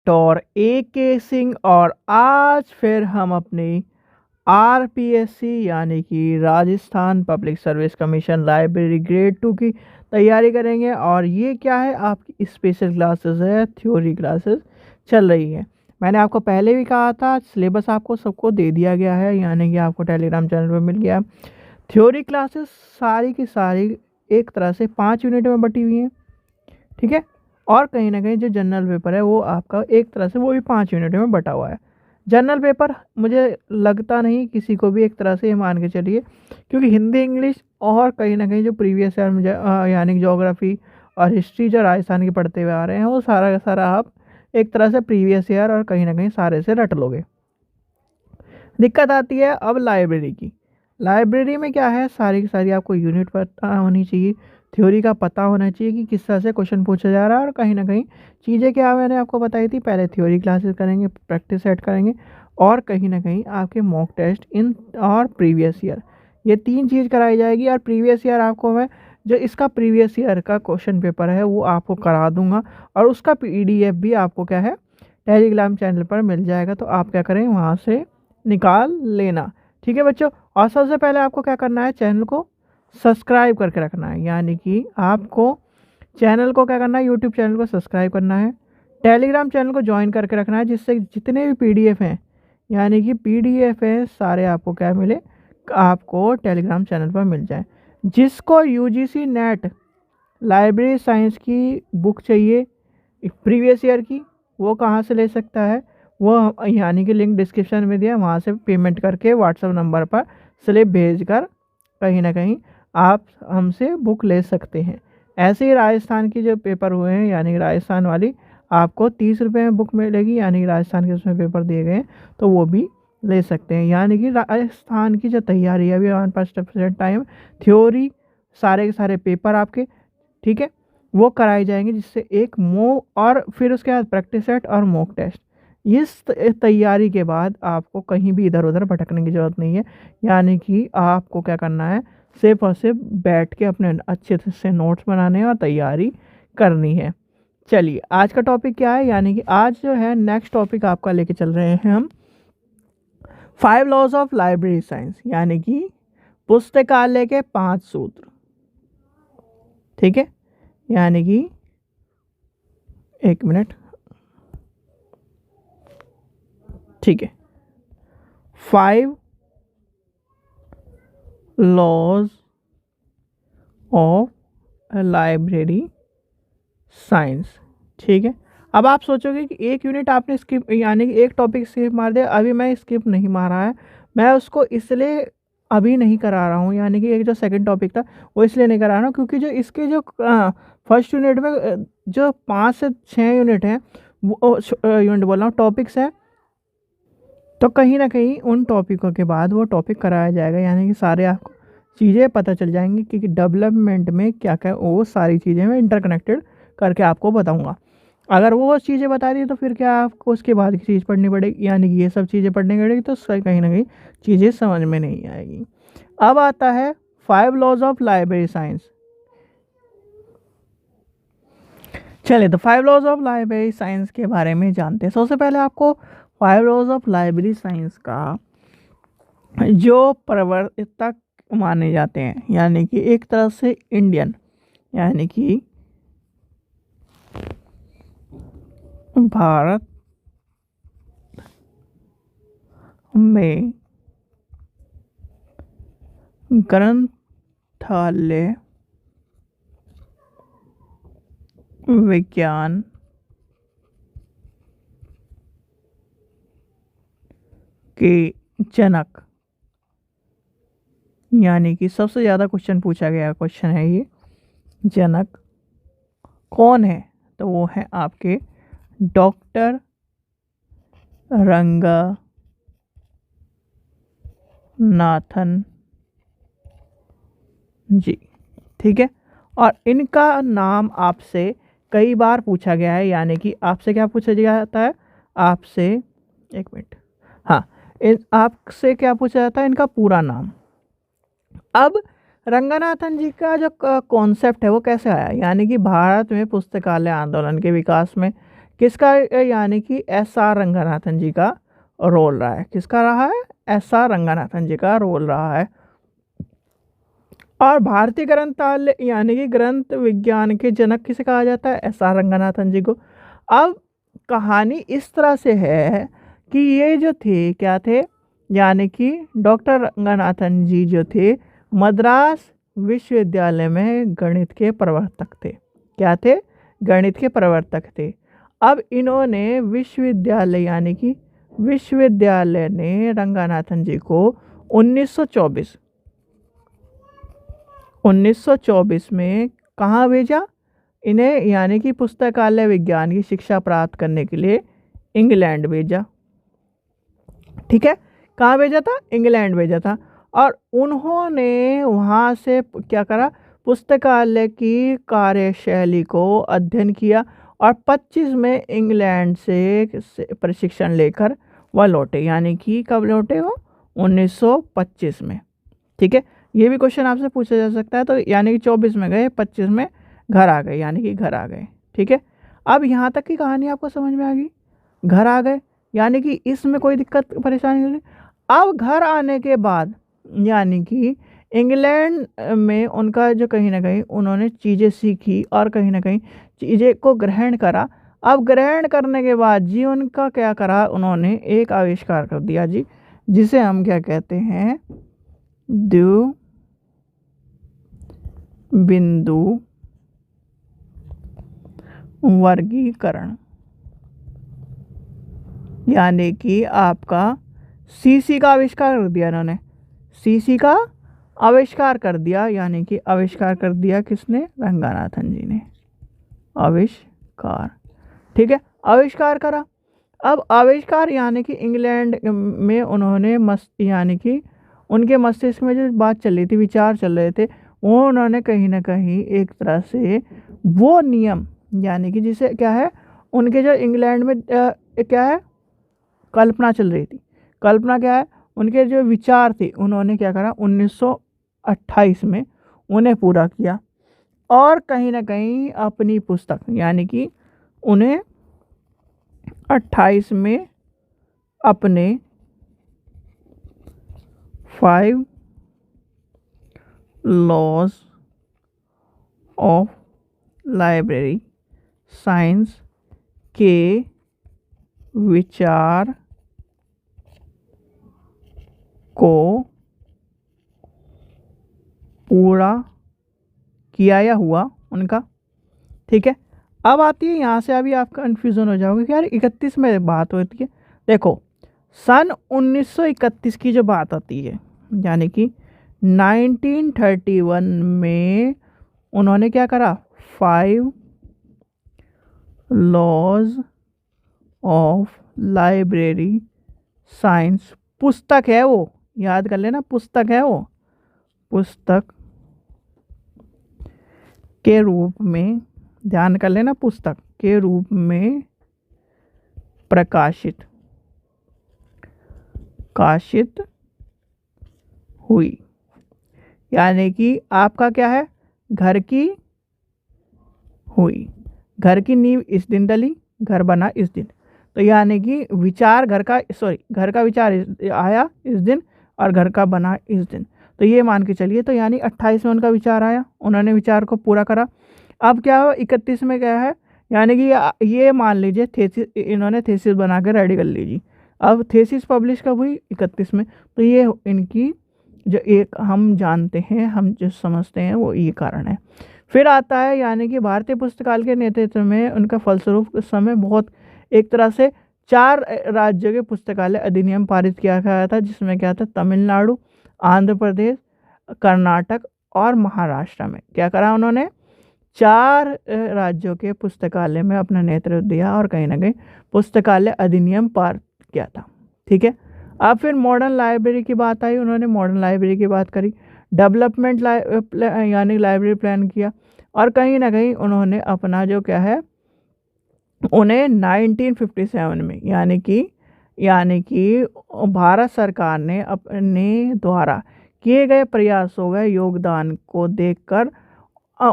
Doctor AK Singh और आज फिर हम अपनी RPSC यानी कि Rajasthan public service commission library grade 2 की तैयारी करेंगे। और ये क्या है, आपकी स्पेशल क्लासेस है, थ्योरी क्लासेस चल रही है। मैंने आपको पहले भी कहा था, सिलेबस आपको सबको दे दिया गया है, यानी कि आपको टेलीग्राम चैनल पर मिल गया। थ्योरी क्लासेस सारी की सारी एक तरह से 5 यूनिट में बटी हुई हैं, ठीक है। और कहीं ना कहीं जो जनरल पेपर है वो आपका एक तरह से वो भी 5 यूनिट में बटा हुआ है। जनरल पेपर मुझे लगता नहीं किसी को भी एक तरह से ये मान के चलिए, क्योंकि हिंदी इंग्लिश और कहीं ना कहीं जो प्रीवियस ईयर मुझे यानी कि ज्योग्राफी और हिस्ट्री जो राजस्थान की पढ़ते हुए आ रहे हैं वो सारा का सारा आप एक तरह से प्रीवियस ईयर और कहीं ना कहीं सारे से रट लोगे। दिक्कत आती है अब लाइब्रेरी की। लाइब्रेरी में क्या है, सारी की सारी आपको यूनिट पता होनी चाहिए, थ्योरी का पता होना चाहिए कि किस तरह से क्वेश्चन पूछा जा रहा है। और कहीं ना कहीं चीज़ें क्या मैंने आपको बताई थी, पहले थ्योरी क्लासेस करेंगे, प्रैक्टिस सेट करेंगे, और कहीं ना कहीं आपके मॉक टेस्ट इन और प्रीवियस ईयर, ये 3 चीज़ कराई जाएगी। और प्रीवियस ईयर आपको मैं जो इसका प्रीवियस ईयर का क्वेश्चन पेपर है वो आपको करा दूंगा, और उसका PDF भी आपको क्या है टेलीग्राम चैनल पर मिल जाएगा। तो आप क्या करें, वहाँ से निकाल लेना, ठीक है बच्चों। और सबसे पहले आपको क्या करना है, चैनल को सब्सक्राइब करके रखना है, यानी कि आपको चैनल को क्या करना है, यूट्यूब चैनल को सब्सक्राइब करना है, टेलीग्राम चैनल को ज्वाइन करके रखना है, जिससे जितने भी PDF हैं, यानी कि PDF है, सारे आपको क्या मिले, आपको टेलीग्राम चैनल पर मिल जाए। जिसको UGC नेट लाइब्रेरी साइंस की बुक चाहिए प्रीवियस ईयर की, वो कहाँ से ले सकता है, वो यानी कि लिंक डिस्क्रिप्शन में दिया, वहाँ से पेमेंट करके व्हाट्सएप नंबर पर स्लिप भेजकर कहीं ना कहीं आप हमसे बुक ले सकते हैं। ऐसे ही राजस्थान की जो पेपर हुए हैं, यानी कि राजस्थान वाली, आपको 30 रुपये में बुक मिलेगी, यानी कि राजस्थान के उसमें पेपर दिए गए हैं, तो वो भी ले सकते हैं। यानी कि राजस्थान की जो तैयारी है अभी 1% टाइम, थ्योरी सारे के सारे पेपर आपके, ठीक है, वो कराई जाएंगे, जिससे एक और फिर उसके बाद प्रैक्टिस सेट और मॉक टेस्ट। इस तैयारी के बाद आपको कहीं भी इधर उधर भटकने की ज़रूरत नहीं है, यानी कि आपको क्या करना है, सिर्फ और सिर्फ बैठ के अपने अच्छे से नोट्स बनाने और तैयारी करनी है। चलिए आज का टॉपिक क्या है, यानी कि आज जो है नेक्स्ट टॉपिक आपका लेके चल रहे हैं हम 5 लॉज ऑफ लाइब्रेरी साइंस, यानी कि पुस्तकालय के 5 सूत्र, ठीक है। यानी कि एक मिनट, ठीक है, 5 लॉज ऑफ लाइब्रेरी साइंस, ठीक है। अब आप सोचोगे कि एक यूनिट आपने स्किप, यानी कि एक टॉपिक स्किप मार दिया। अभी मैं स्किप नहीं मारा है, मैं उसको इसलिए अभी नहीं करा रहा हूँ, यानी कि एक जो सेकंड टॉपिक था वो इसलिए नहीं करा रहा हूँ, क्योंकि जो इसके जो फर्स्ट यूनिट में जो 5 से 6 यूनिट हैं, वो यूनिट बोल रहा हूँ, टॉपिक्स हैं, तो कहीं ना कहीं उन टॉपिकों के बाद वो टॉपिक कराया जाएगा, यानी कि सारे आपको चीज़ें पता चल जाएंगी कि डेवलपमेंट में क्या क्या, वो सारी चीज़ें मैं इंटरकनेक्टेड करके आपको बताऊंगा। अगर वो चीज़ें बता दी तो फिर क्या आपको उसके बाद की चीज़ पढ़नी पड़ेगी, यानी कि ये सब चीज़ें पढ़नी पड़ेगी, तो कहीं ना कहीं चीज़ें समझ में नहीं आएगी। अब आता है 5 लॉज ऑफ लाइब्रेरी साइंस। चलिए तो 5 लॉज ऑफ लाइब्रेरी साइंस के बारे में जानते हैं। सबसे पहले आपको 5 लॉज ऑफ लाइब्रेरी साइंस का जो प्रवर्तक माने जाते हैं, यानी कि एक तरह से इंडियन, यानी कि भारत में ग्रंथालय विज्ञान के जनक, यानी कि सबसे ज़्यादा क्वेश्चन पूछा गया क्वेश्चन है ये, जनक कौन है, तो वो है आपके डॉक्टर रंगनाथन जी, ठीक है। और इनका नाम आपसे कई बार पूछा गया है, यानी कि आपसे क्या पूछा जाता है, आपसे एक मिनट, हाँ, आपसे क्या पूछा जाता है, इनका पूरा नाम। अब रंगनाथन जी का जो कॉन्सेप्ट है वो कैसे आया, यानी कि भारत में पुस्तकालय आंदोलन के विकास में किसका यानी कि एस.आर. रंगनाथन जी का रोल रहा है। किसका रहा है? एस.आर. रंगनाथन जी का रोल रहा है। और भारतीय ग्रंथालय यानी कि ग्रंथ विज्ञान के जनक किसे कहा जाता है? एस.आर. रंगनाथन जी को। अब कहानी इस तरह से है कि ये जो थे क्या थे, यानी कि डॉक्टर रंगनाथन जी जो थे मद्रास विश्वविद्यालय में गणित के प्रवर्तक थे। क्या थे? गणित के प्रवर्तक थे। अब इन्होंने विश्वविद्यालय यानी कि विश्वविद्यालय ने रंगनाथन जी को 1924 में कहाँ भेजा इन्हें? यानी कि पुस्तकालय विज्ञान की शिक्षा प्राप्त करने के लिए इंग्लैंड भेजा। ठीक है, कहाँ भेजा था? इंग्लैंड भेजा था। और उन्होंने वहाँ से क्या करा? पुस्तकालय की कार्यशैली को अध्ययन किया और 25 में इंग्लैंड से प्रशिक्षण लेकर वह लौटे। यानी कि कब लौटे वो? 1925 में। ठीक है, ये भी क्वेश्चन आपसे पूछा जा सकता है। तो यानी कि 24 में गए, 25 में घर आ गए, यानी कि घर आ गए। ठीक है, अब यहाँ तक की कहानी आपको समझ में आ गई। घर आ गए यानी कि इसमें कोई दिक्कत परेशानी नहीं। अब घर आने के बाद यानी कि इंग्लैंड में उनका जो कहीं ना कहीं उन्होंने चीज़ें सीखी और कहीं ना कहीं चीज़ें को ग्रहण करा। अब ग्रहण करने के बाद जी उनका क्या करा? उन्होंने एक आविष्कार कर दिया जी, जिसे हम क्या कहते हैं? द्विबिंदु वर्गीकरण। यानी कि आपका सीसी का आविष्कार कर दिया इन्होंने। सीसी का आविष्कार कर दिया, यानी कि आविष्कार कर दिया किसने? रंगनाथन जी ने आविष्कार। ठीक है, आविष्कार करा। अब आविष्कार यानी कि इंग्लैंड में उन्होंने यानी कि उनके मस्तिष्क में जो बात चल रही थी, विचार चल रहे थे, वो उन्होंने कहीं ना कहीं एक तरह से वो नियम यानी कि जिसे क्या है, उनके जो इंग्लैंड में क्या है, कल्पना चल रही थी। कल्पना क्या है? उनके जो विचार थे उन्होंने क्या करा? 1928 में उन्हें पूरा किया और कहीं ना कहीं अपनी पुस्तक यानी कि उन्हें 28 में अपने 5 लॉज ऑफ लाइब्रेरी साइंस के विचार को पूरा किया या हुआ उनका। ठीक है, अब आती है यहाँ से अभी आप कन्फ्यूज़न हो जाओगे कि यार 31 में बात होती है। देखो, सन 1931 की जो बात आती है यानी कि 1931 में उन्होंने क्या करा? 5 लॉज ऑफ लाइब्रेरी साइंस पुस्तक है वो, याद कर लेना, पुस्तक है वो, पुस्तक के रूप में, ध्यान कर लेना, पुस्तक के रूप में प्रकाशित हुई। यानी कि आपका क्या है? घर की हुई, घर की नींव इस दिन डली, घर बना इस दिन। तो यानी कि विचार घर का विचार आया इस दिन और घर का बना इस दिन। तो ये मान के चलिए, तो यानी 28 में उनका विचार आया, उन्होंने विचार को पूरा करा। अब क्या हो? 31 में क्या है? यानी कि ये मान लीजिए थेसिस, इन्होंने थेसिस बना के रेडी कर लीजिए। अब थेसिस पब्लिश कब हुई? 31 में। तो ये इनकी जो एक हम जानते हैं, हम जो समझते हैं वो ये कारण है। फिर आता है यानी कि भारतीय पुस्तकालय के नेतृत्व में उनका फलस्वरूप उस समय बहुत एक तरह से 4 राज्यों के पुस्तकालय अधिनियम पारित किया गया था, जिसमें क्या था? तमिलनाडु, आंध्र प्रदेश, कर्नाटक और महाराष्ट्र में क्या करा उन्होंने? 4 राज्यों के पुस्तकालय में अपना नेतृत्व दिया और कहीं ना कहीं पुस्तकालय अधिनियम पारित किया था। ठीक है, अब फिर मॉडर्न लाइब्रेरी की बात आई, उन्होंने मॉडर्न लाइब्रेरी की बात करी, डेवलपमेंट यानी लाइब्रेरी प्लान किया और कहीं ना कहीं उन्होंने अपना जो क्या है, उन्हें 1957 में यानी कि भारत सरकार ने अपने द्वारा किए गए प्रयासों व योगदान को देखकर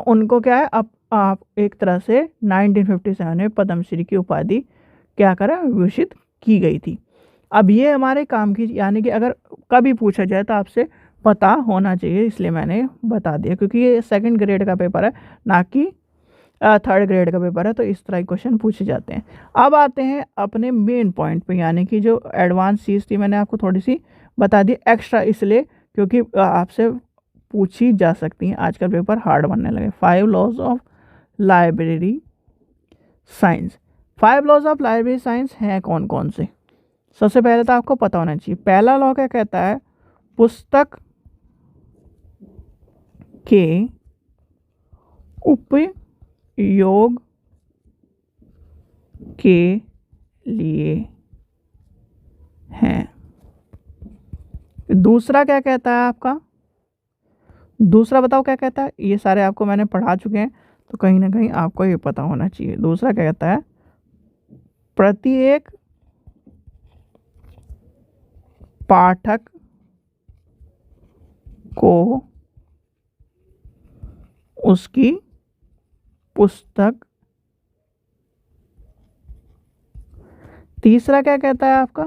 उनको क्या है, आप एक तरह से 1957 में पद्मश्री की उपाधि क्या करा, विभूषित की गई थी। अब ये हमारे काम की, यानी कि अगर कभी पूछा जाए तो आपसे पता होना चाहिए, इसलिए मैंने बता दिया, क्योंकि ये सेकंड ग्रेड का पेपर है ना कि थर्ड ग्रेड का पेपर है, तो इस तरह के क्वेश्चन पूछे जाते हैं। अब आते हैं अपने मेन पॉइंट पे, यानी कि जो एडवांस चीज़ थी मैंने आपको थोड़ी सी बता दी एक्स्ट्रा, इसलिए क्योंकि आपसे पूछी जा सकती हैं, आजकल पेपर हार्ड बनने लगे। 5 laws of library science. 5 laws of library science हैं कौन कौन से? सबसे पहले तो आपको पता होना चाहिए। पहला लॉ क्या कहता है, पुस्तक के उपयोग के लिए हैं। दूसरा क्या कहता है आपका, दूसरा बताओ क्या कहता है, ये सारे आपको मैंने पढ़ा चुके हैं तो कहीं ना कहीं आपको ये पता होना चाहिए। दूसरा क्या कहता है, प्रत्येक पाठक को उसकी पुस्तक। तीसरा क्या कहता है आपका,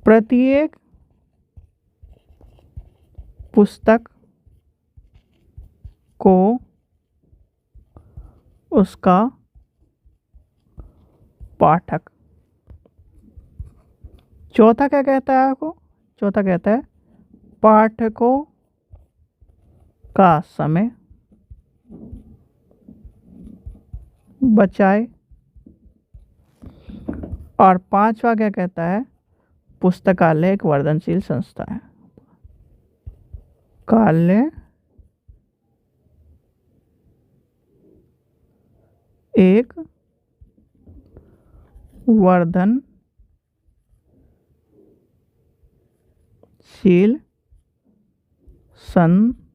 प्रत्येक पुस्तक को उसका पाठक। चौथा क्या कहता है आपको, चौथा कहता है पाठकों का समय बचाए। और पांचवा क्या कहता है, पुस्तकालय एक वर्धनशील संस्था है। कालय एक वर्धनशील संस्था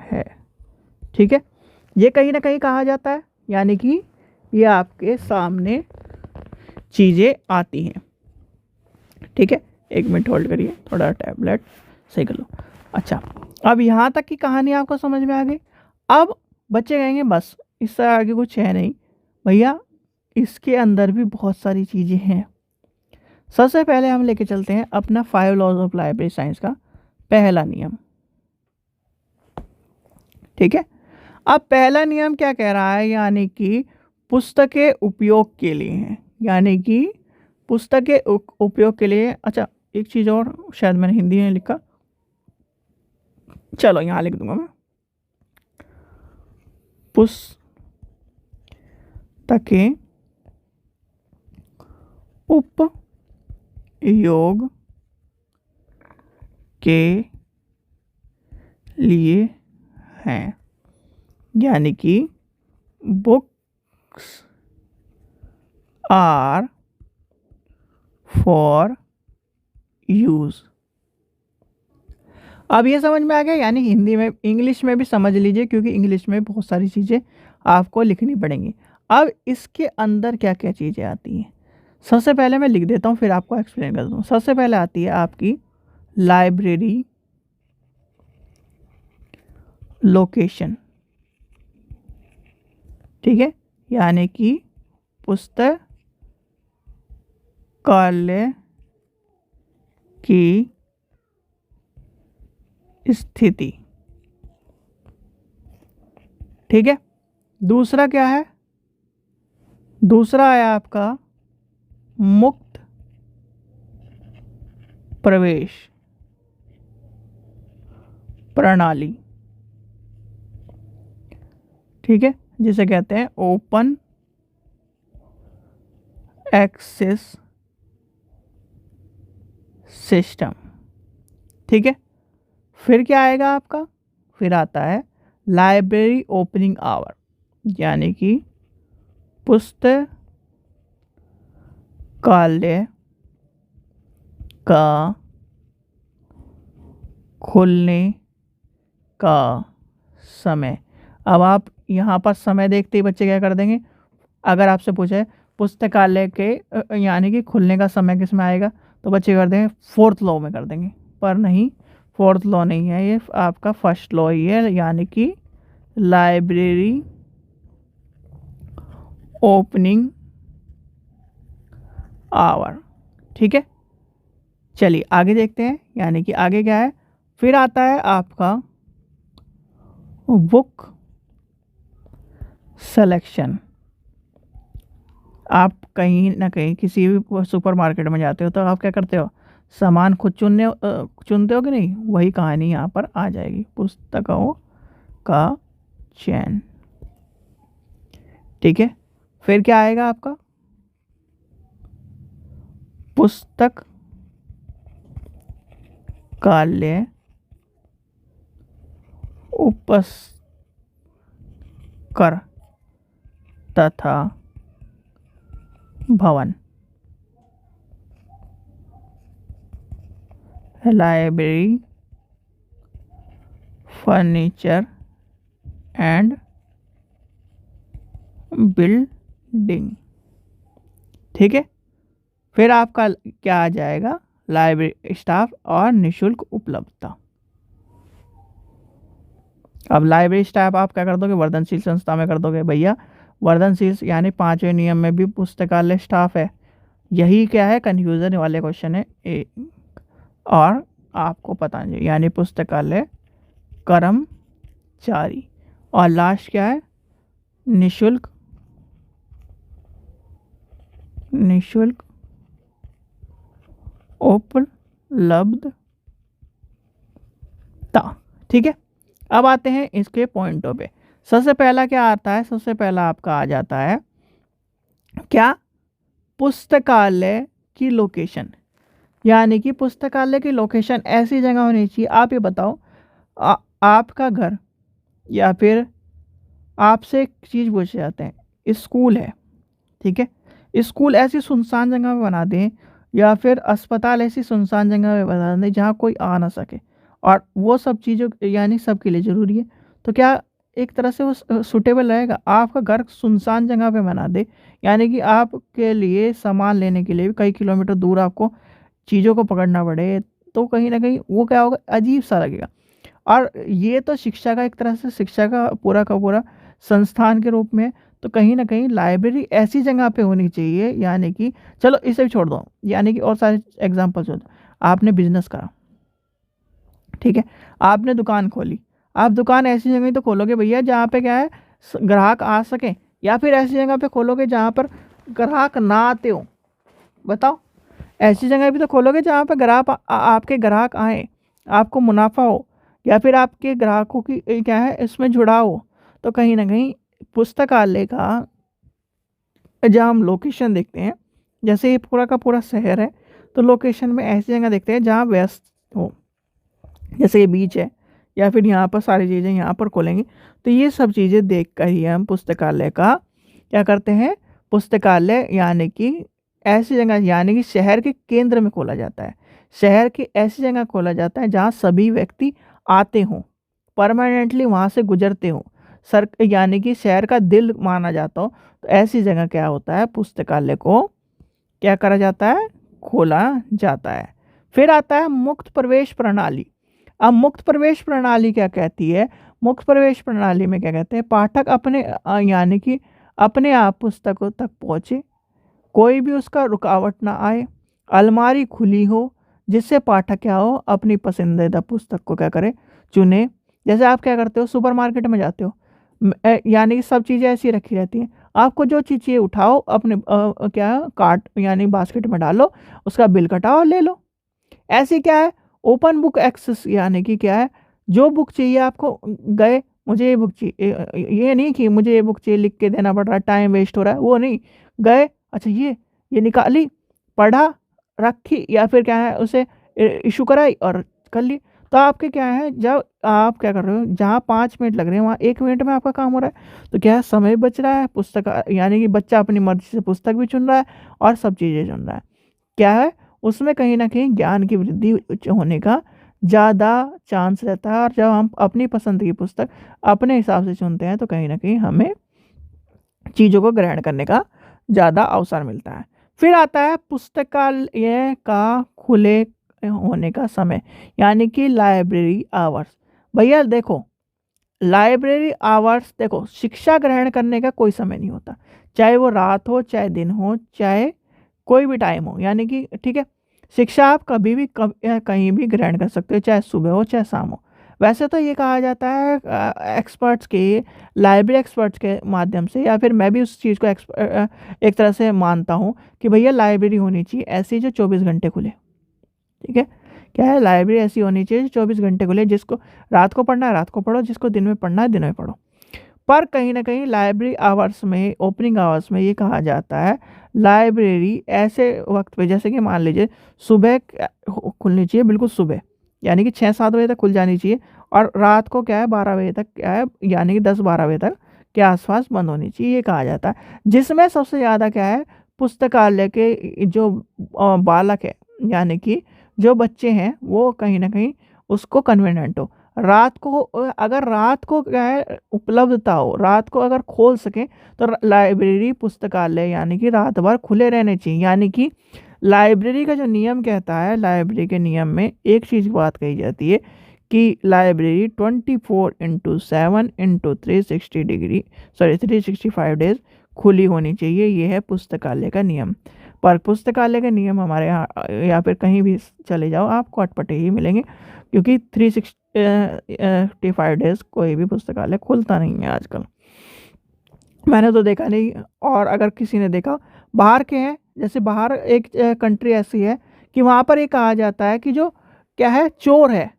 है। ठीक है, ये कहीं ना कहीं कहा जाता है, यानी कि ये आपके सामने चीज़ें आती हैं। ठीक है, एक मिनट होल्ड करिए, थोड़ा टैबलेट सही कर लो। अच्छा, अब यहाँ तक की कहानी आपको समझ में आ गई। अब बच्चे कहेंगे बस इससे आगे कुछ है नहीं भैया, इसके अंदर भी बहुत सारी चीज़ें हैं। सबसे पहले हम लेके चलते हैं अपना 5 लॉज ऑफ लाइब्रेरी साइंस का पहला नियम। ठीक है, अब पहला नियम क्या कह रहा है, यानी कि पुस्तकें उपयोग के लिए हैं, यानी कि पुस्तकें उपयोग के लिए। अच्छा, एक चीज़ और, शायद मैंने हिंदी में लिखा, चलो यहाँ लिख दूंगा मैं, पुस्तकें उपयोग के लिए हैं, यानी कि बुक्स आर फॉर यूज। अब ये समझ में आ गया, यानी हिंदी में, इंग्लिश में भी समझ लीजिए, क्योंकि इंग्लिश में बहुत सारी चीज़ें आपको लिखनी पड़ेंगी। अब इसके अंदर क्या क्या चीज़ें आती हैं, सबसे पहले मैं लिख देता हूँ फिर आपको एक्सप्लेन कर दूँ। सबसे पहले आती है आपकी लाइब्रेरी लोकेशन। ठीक है, यानी कि पुस्तकालय की स्थिति। ठीक है, दूसरा क्या है, दूसरा है आपका मुक्त प्रवेश प्रणाली। ठीक है, जिसे कहते हैं ओपन एक्सेस सिस्टम। ठीक है, फिर क्या आएगा आपका, फिर आता है लाइब्रेरी ओपनिंग आवर, यानी कि पुस्तकालय का खुलने का समय। अब आप यहाँ पर समय देखते ही बच्चे क्या कर देंगे, अगर आपसे पूछे पुस्तकालय के यानी कि खुलने का समय किस में आएगा, तो बच्चे कर देंगे 4th लॉ में कर देंगे, पर नहीं, फोर्थ लॉ नहीं है, ये आपका फर्स्ट लॉ ही है, यानी कि लाइब्रेरी ओपनिंग आवर। ठीक है, चलिए आगे देखते हैं, यानी कि आगे क्या है। फिर आता है आपका बुक सिलेक्शन। आप कहीं ना कहीं किसी भी सुपरमार्केट में जाते हो तो आप क्या करते हो, सामान खुद चुनते हो कि नहीं, वही कहानी यहाँ पर आ जाएगी, पुस्तकों का चयन। ठीक है, फिर क्या आएगा आपका, पुस्तकालय उपस्कर तथा भवन। Library furniture and building. ठीक है, फिर आपका क्या आ जाएगा, लाइब्रेरी स्टाफ और निशुल्क उपलब्धता। अब लाइब्रेरी स्टाफ आप क्या कर दोगे, वर्धनशील संस्था में कर दोगे। भैया वर्धनशील यानी 5वें नियम में भी पुस्तकालय स्टाफ है, यही क्या है, कन्फ्यूजन वाले क्वेश्चन है और आपको पता नहीं, यानी पुस्तकालय कर्मचारी। और लास्ट क्या है, निशुल्क उपलब्धता। ठीक है, अब आते हैं इसके पॉइंटों पे। सबसे पहला क्या आता है, सबसे पहला आपका आ जाता है क्या, पुस्तकालय की लोकेशन। यानी कि पुस्तकालय की लोकेशन ऐसी जगह होनी चाहिए, आप ये बताओ, आपका घर या फिर आपसे एक चीज़ पूछे जाते हैं, स्कूल है, ठीक है, स्कूल ऐसी सुनसान जगह में बना दें या फिर अस्पताल ऐसी सुनसान जगह में बना दें जहाँ कोई आ ना सके, और वो सब चीज़ों यानी सबके लिए ज़रूरी है, तो क्या एक तरह से वो सूटेबल रहेगा। आपका घर सुनसान जगह पे बना दे, यानी कि आपके लिए सामान लेने के लिए भी कई किलोमीटर दूर आपको चीज़ों को पकड़ना पड़े, तो कहीं ना कहीं वो क्या होगा, अजीब सा लगेगा। और ये तो शिक्षा का एक तरह से, शिक्षा का पूरा संस्थान के रूप में, तो कहीं ना कहीं लाइब्रेरी ऐसी जगह पे होनी चाहिए, यानी कि चलो इसे भी छोड़ दो, यानी कि और सारे एग्जांपल्स हो, आपने बिजनेस करा, ठीक है, आपने दुकान खोली, आप दुकान ऐसी जगह ही तो खोलोगे भैया जहाँ पे क्या है, ग्राहक आ सके, या फिर ऐसी जगह पे खोलोगे जहाँ पर ग्राहक ना आते हो। बताओ, ऐसी जगह भी तो खोलोगे जहाँ पे ग्राहक आपके ग्राहक आए, आपको मुनाफा हो, या फिर आपके ग्राहकों की क्या है इसमें जुड़ाव हो। तो कहीं ना कहीं पुस्तकालय का जहाँ हम लोकेशन देखते हैं, जैसे ये पूरा का पूरा शहर है, तो लोकेशन में ऐसी जगह देखते हैं जहाँ व्यस्त हो, जैसे ये बीच है, या फिर यहाँ पर सारी चीज़ें यहाँ पर खोलेंगे, तो ये सब चीज़ें देख कर ही हम पुस्तकालय का क्या करते हैं, पुस्तकालय यानी कि ऐसी जगह, यानी कि शहर के केंद्र में खोला जाता है, शहर की ऐसी जगह खोला जाता है जहाँ सभी व्यक्ति आते हों, परमानेंटली वहाँ से गुजरते हों, सर यानी कि शहर का दिल माना जाता हो, तो ऐसी जगह क्या होता है, पुस्तकालय को क्या करा जाता है, खोला जाता है। फिर आता है मुक्त प्रवेश प्रणाली। अब मुक्त प्रवेश प्रणाली क्या कहती है, मुक्त प्रवेश प्रणाली में क्या कहते हैं, पाठक अपने यानी कि अपने आप पुस्तकों तक पहुँचे, कोई भी उसका रुकावट ना आए, अलमारी खुली हो जिससे पाठक क्या हो, अपनी पसंदीदा पुस्तक को क्या करे, चुने। जैसे आप क्या करते हो, सुपरमार्केट में जाते हो, यानी कि सब चीज़ें ऐसी रखी रहती हैं, आपको जो चीज़ चाहिए उठाओ, अपने क्या कार्ट यानी बास्केट में डालो, उसका बिल कटाओ, ले लो। ऐसे क्या है, ओपन बुक एक्सेस, यानी कि क्या है, जो बुक चाहिए आपको, गए मुझे ये बुक चाहिए, ये नहीं कि मुझे ये बुक चाहिए लिख के देना पड़ रहा है, टाइम वेस्ट हो रहा है, वो नहीं, गए अच्छा ये निकाली, पढ़ा, रखी, या फिर क्या है उसे इशू कराई और कर ली। तो आपके क्या है, जब आप क्या कर रहे हो, जहाँ 5 मिनट लग रहे हैं वहाँ 1 मिनट में आपका काम हो रहा है, तो क्या है, समय बच रहा है, पुस्तक यानी कि बच्चा अपनी मर्जी से पुस्तक भी चुन रहा है और सब चीज़ें चुन रहा है, क्या है उसमें कहीं ना कहीं ज्ञान की वृद्धि होने का ज़्यादा चांस रहता है। और जब हम अपनी पसंद की पुस्तक अपने हिसाब से चुनते हैं, तो कहीं ना कहीं हमें चीज़ों को ग्रहण करने का ज़्यादा अवसर मिलता है। फिर आता है पुस्तकालय का खुले होने का समय, यानी कि लाइब्रेरी आवर्स। भैया देखो, लाइब्रेरी आवर्स, देखो शिक्षा ग्रहण करने का कोई समय नहीं होता, चाहे वो रात हो, चाहे दिन हो, चाहे कोई भी टाइम हो, यानी कि ठीक है, शिक्षा आप कभी भी कहीं भी ग्रहण कर सकते हो, चाहे सुबह हो चाहे शाम हो। वैसे तो ये कहा जाता है एक्सपर्ट्स के, लाइब्रेरी एक्सपर्ट्स के माध्यम से, या फिर मैं भी उस चीज़ को एक तरह से मानता हूँ कि भैया लाइब्रेरी होनी चाहिए ऐसी जो 24 घंटे खुले। ठीक है, क्या है, लाइब्रेरी ऐसी होनी चाहिए जो 24 घंटे खुले, जिसको रात को पढ़ना है रात को पढ़ो, जिसको दिन में पढ़ना है दिन में पढ़ो। पर कहीं ना कहीं लाइब्रेरी आवर्स में, ओपनिंग आवर्स में ये कहा जाता है लाइब्रेरी ऐसे वक्त पे, जैसे कि मान लीजिए सुबह खुलनी चाहिए, बिल्कुल सुबह, यानी कि 6-7 बजे तक खुल जानी चाहिए, और रात को क्या है 12 बजे तक, क्या है यानी कि 10-12 बजे तक के आसपास बंद होनी चाहिए, ये कहा जाता है। जिसमें सबसे ज़्यादा क्या है, पुस्तकालय के जो बालक है, यानी कि जो बच्चे हैं, वो कहीं ना कहीं उसको कन्वीनियंट हो, रात को अगर रात को क्या है उपलब्धता हो, रात को अगर खोल सकें, तो लाइब्रेरी पुस्तकालय यानी कि रात भर खुले रहने चाहिए। यानी कि लाइब्रेरी का जो नियम कहता है, लाइब्रेरी के नियम में एक चीज़ की बात कही जाती है कि लाइब्रेरी 24/7/360 डिग्री, सॉरी 365 डेज खुली होनी चाहिए। ये है पुस्तकालय का नियम। पर पुस्तकालय के नियम हमारे यहाँ या फिर कहीं भी चले जाओ, आपको अटपटे ही मिलेंगे, क्योंकि 365 डेज कोई भी पुस्तकालय खुलता नहीं है आजकल। मैंने तो देखा नहीं, और अगर किसी ने देखा, बाहर के हैं, जैसे बाहर एक कंट्री ऐसी है कि वहाँ पर ये कहा जाता है कि जो क्या है चोर है,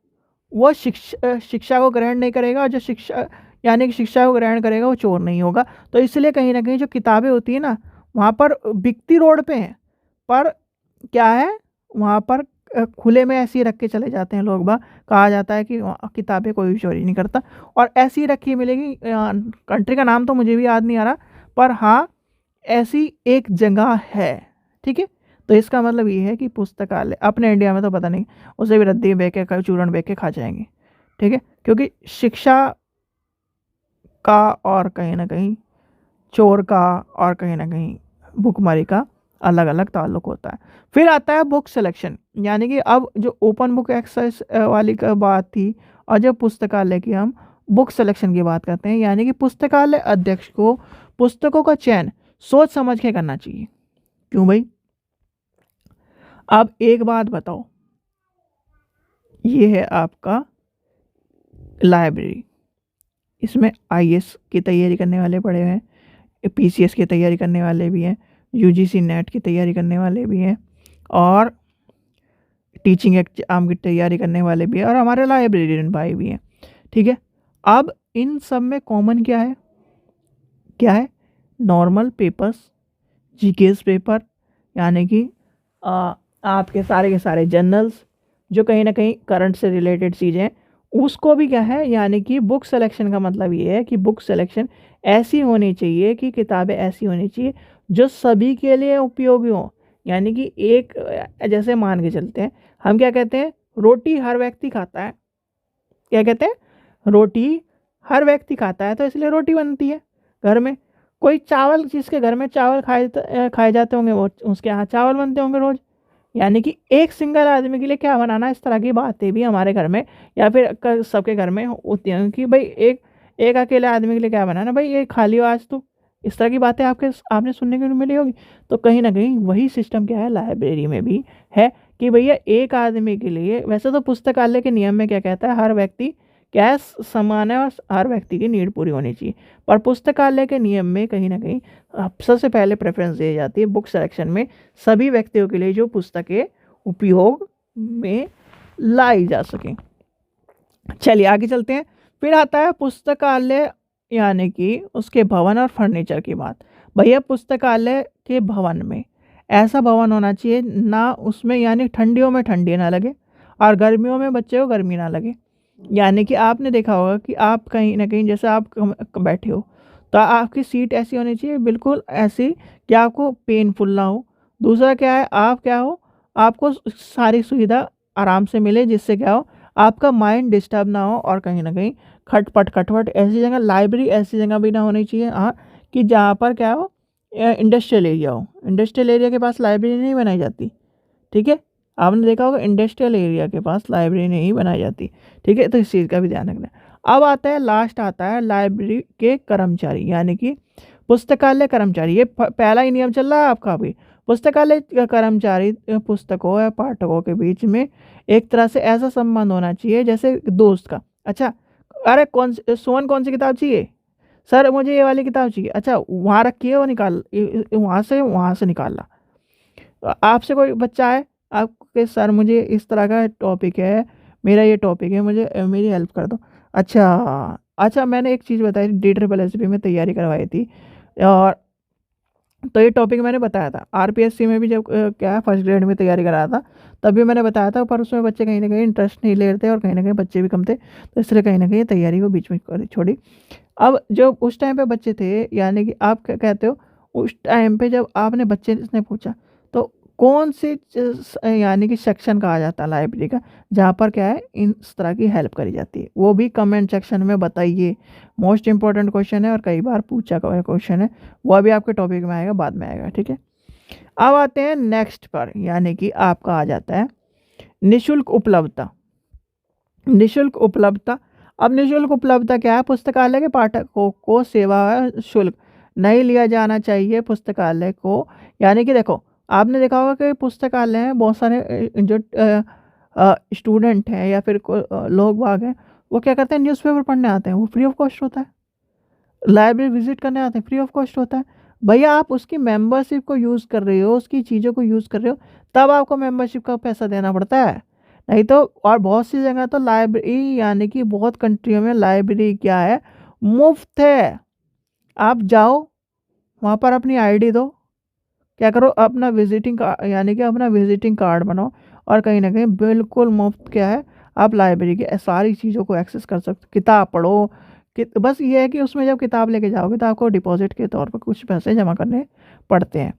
वो शिक्षा को ग्रहण नहीं करेगा, और जो शिक्षा यानी कि शिक्षा को ग्रहण करेगा वो चोर नहीं होगा। तो इसलिए कहीं ना कहीं जो किताबें होती है ना, वहाँ पर बिकती रोड पे हैं, पर क्या है वहाँ पर खुले में ऐसे ही रख के चले जाते हैं लोग बाग। कहा जाता है कि वहाँ किताबें कोई भी चोरी नहीं करता, और ऐसी ही रखी मिलेगी। कंट्री का नाम तो मुझे भी याद नहीं आ रहा, पर हाँ ऐसी एक जगह है। ठीक है, तो इसका मतलब ये है कि पुस्तकालय अपने इंडिया में तो पता नहीं, उसे भी रद्दी बेच के चूरन बेच के खा जाएंगे। ठीक है, क्योंकि शिक्षा का और कहीं ना कहीं चोर का और कहीं ना कहीं भुखमरी का अलग अलग ताल्लुक होता है। फिर आता है बुक सिलेक्शन, यानी कि अब जो ओपन बुक एक्सेस वाली का बात थी, और जब पुस्तकालय की हम बुक सिलेक्शन की बात करते हैं, यानी कि पुस्तकालय अध्यक्ष को पुस्तकों का चयन सोच समझ के करना चाहिए। क्यों भाई? अब एक बात बताओ, ये है आपका लाइब्रेरी, इसमें आईएएस की तैयारी करने वाले पड़े हुए हैं, पीसीएस की तैयारी करने वाले भी हैं, यूजीसी नेट की तैयारी करने वाले भी हैं, और टीचिंग एग्जाम की तैयारी करने वाले भी हैं, और हमारे लाइब्रेरियन भाई भी हैं। ठीक है, अब इन सब में कॉमन क्या है? क्या है? नॉर्मल पेपर्स, जीकेस पेपर, यानी कि आपके सारे के सारे जर्नल्स, जो कहीं ना कहीं करंट से रिलेटेड चीज़ें हैं, उसको भी क्या है, यानी कि बुक सिलेक्शन का मतलब ये है कि बुक सिलेक्शन ऐसी होनी चाहिए कि किताबें ऐसी होनी चाहिए जो सभी के लिए उपयोगी हो। यानी कि एक जैसे मान के चलते हैं, हम क्या कहते हैं, रोटी हर व्यक्ति खाता है। क्या कहते हैं? रोटी हर व्यक्ति खाता है, तो इसलिए रोटी बनती है घर में। कोई चावल, जिसके घर में चावल खाए जाते होंगे, वो उसके यहाँ चावल बनते होंगे रोज। यानी कि एक सिंगल आदमी के लिए क्या बनाना, इस तरह की बातें भी हमारे घर में या फिर सबके घर में होती हैं कि भाई एक एक अकेले आदमी के लिए क्या बनाना, भाई ये खा लियो आज तो। इस तरह की बातें आपने सुनने को मिली होगी। तो कहीं ना कहीं वही सिस्टम क्या है लाइब्रेरी में भी है, कि भैया एक आदमी के लिए, वैसे तो पुस्तकालय के नियम में क्या कहता है, हर व्यक्ति क्या है, समान है, और हर व्यक्ति की नीड पूरी होनी चाहिए। पर पुस्तकालय के नियम में कहीं ना कहीं सबसे पहले प्रेफरेंस दी जाती है बुक सिलेक्शन में सभी व्यक्तियों के लिए जो पुस्तकें उपयोग में लाई जा सकें। चलिए आगे चलते हैं। फिर आता है पुस्तकालय, यानी कि उसके भवन और फर्नीचर की बात। भैया पुस्तकालय के भवन में ऐसा भवन होना चाहिए ना, उसमें यानी ठंडियों में ठंडी ना लगे और गर्मियों में बच्चे को गर्मी ना लगे। यानी कि आपने देखा होगा कि आप कहीं ना कहीं, जैसे आप बैठे हो, तो आपकी सीट ऐसी होनी चाहिए, बिल्कुल ऐसी कि आपको पेनफुल ना हो। दूसरा क्या है, आप क्या हो, आपको सारी सुविधा आराम से मिले, जिससे क्या हो, आपका माइंड डिस्टर्ब ना हो, और कहीं ना कहीं खटपट खटपट ऐसी जगह, लाइब्रेरी ऐसी जगह भी ना होनी चाहिए हाँ, कि जहाँ पर क्या हो, इंडस्ट्रियल एरिया हो। इंडस्ट्रियल एरिया के पास लाइब्रेरी नहीं बनाई जाती। ठीक है, आपने देखा होगा इंडस्ट्रियल एरिया के पास लाइब्रेरी नहीं बनाई जाती। ठीक है, तो इस चीज़ का भी ध्यान रखना है। अब आता है लास्ट, आता है लाइब्रेरी के कर्मचारी यानी कि पुस्तकालय कर्मचारी। ये पहला ही नियम चल रहा है आपका अभी। पुस्तकालय का कर्मचारी पुस्तकों या पाठकों के बीच में एक तरह से ऐसा संबंध होना चाहिए जैसे दोस्त का। अच्छा, अरे सोहन कौन सी किताब चाहिए? सर मुझे ये वाली किताब चाहिए। अच्छा, वहाँ रखी है, वो निकाल, वहाँ से निकाल ला। आपसे कोई बच्चा है आपके, सर मुझे इस तरह का टॉपिक है, मेरा ये टॉपिक है, मुझे मेरी हेल्प कर दो। अच्छा, अच्छा, मैंने एक चीज़ बताई थी, DSSB में तैयारी करवाई थी, और तो ये टॉपिक मैंने बताया था आरपीएससी में भी, जब क्या है फर्स्ट ग्रेड में तैयारी कर रहा था, तब भी मैंने बताया था, पर उसमें बच्चे कहीं ना कहीं इंटरेस्ट नहीं ले रहे थे और कहीं ना कहीं बच्चे भी कम थे, तो इसलिए कहीं ना कहीं तैयारी को बीच में छोड़ी। अब जो उस टाइम पे बच्चे थे, यानी कि आप क्या कहते हो, उस टाइम पे जब आपने बच्चे ने पूछा, तो कौन सी यानी कि सेक्शन कहा जाता है लाइब्रेरी का जहाँ पर क्या है इस तरह की हेल्प करी जाती है, वो भी कमेंट सेक्शन में बताइए। मोस्ट इंपॉर्टेंट क्वेश्चन है और कई बार पूछा गया क्वेश्चन है, वो अभी आपके टॉपिक में आएगा, बाद में आएगा। ठीक है, अब आते हैं नेक्स्ट पर, यानी कि आपका आ जाता है निशुल्क उपलब्धता। निशुल्क उपलब्धता। अब निशुल्क उपलब्धता क्या है? पुस्तकालय के पाठकों को सेवा शुल्क नहीं लिया जाना चाहिए पुस्तकालय को। यानी कि देखो, आपने देखा होगा कि पुस्तकालय में बहुत सारे जो स्टूडेंट हैं या फिर लोग बाग हैं, वो क्या करते हैं, न्यूज़पेपर पढ़ने आते हैं, वो फ्री ऑफ कॉस्ट होता है। लाइब्रेरी विजिट करने आते हैं, फ्री ऑफ कॉस्ट होता है। भैया आप उसकी मेंबरशिप को यूज़ कर रहे हो, उसकी चीज़ों को यूज़ कर रहे हो, तब आपको मेंबरशिप का पैसा देना पड़ता है। नहीं तो, और बहुत सी जगह तो लाइब्रेरी, यानी कि बहुत कंट्रियों में लाइब्रेरी क्या है, मुफ्त है। आप जाओ वहाँ पर, अपनी आईडी दो, क्या करो, अपना विजिटिंग कार्ड, यानी कि अपना विजिटिंग कार्ड बनाओ, और कहीं ना कहीं बिल्कुल मुफ्त क्या है, आप लाइब्रेरी की सारी चीज़ों को एक्सेस कर सकते हो, किताब पढ़ो। बस ये है कि उसमें जब किताब लेके जाओगे तो आपको डिपॉजिट के तौर पर कुछ पैसे जमा करने पड़ते हैं।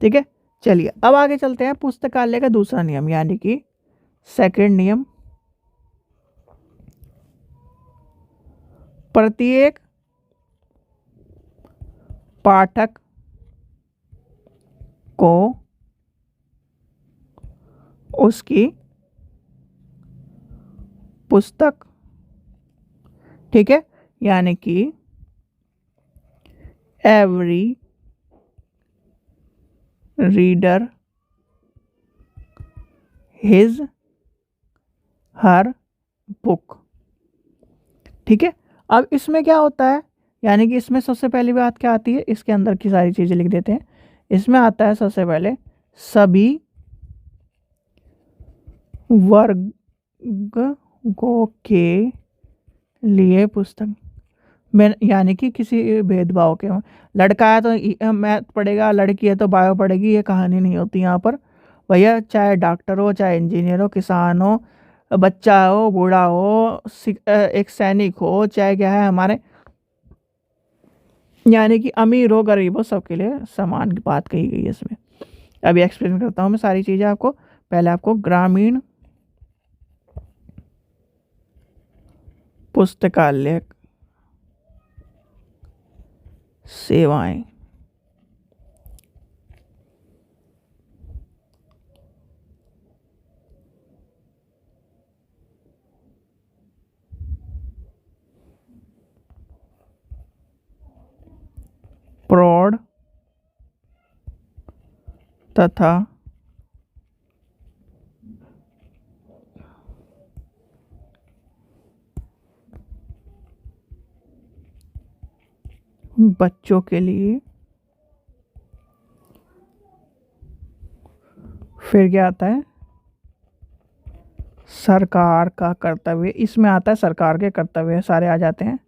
ठीक है, चलिए अब आगे चलते हैं पुस्तकालय का दूसरा नियम, यानी कि सेकंड नियम। प्रत्येक पाठक को उसकी पुस्तक, ठीक है, यानी कि every reader his her book. ठीक है, अब इसमें क्या होता है, यानी कि इसमें सबसे पहली बात क्या आती है, इसके अंदर की सारी चीज़ें लिख देते हैं। इसमें आता है सबसे पहले सभी वर्गों के लिए पुस्तक। मैं, यानी कि किसी भेदभाव के, लड़का है तो मैथ पढ़ेगा, लड़की है तो बायो पढ़ेगी, ये कहानी नहीं होती यहाँ पर। भैया चाहे डॉक्टर हो, चाहे इंजीनियर हो, किसान हो, बच्चा हो, बूढ़ा हो, एक सैनिक हो, चाहे क्या है हमारे, यानी कि अमीर हो, गरीब हो, सबके लिए समान की बात कही गई है इसमें। अभी एक्सप्लेन करता हूँ मैं सारी चीज़ें आपको। पहले आपको ग्रामीण पुस्तकालय सेवाएं, प्रौढ़ तथा बच्चों के लिए। फिर क्या आता है, सरकार का कर्तव्य। इसमें आता है सरकार के कर्तव्य सारे आ जाते हैं।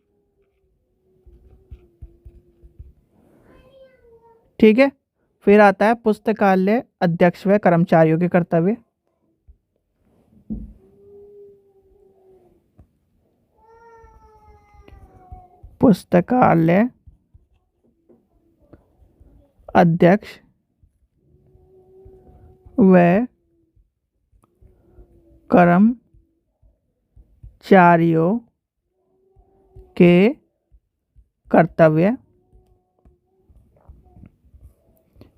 ठीक है, फिर आता है पुस्तकालय अध्यक्ष व कर्मचारियों के कर्तव्य। पुस्तकालय अध्यक्ष व कर्मचारियों के कर्तव्य।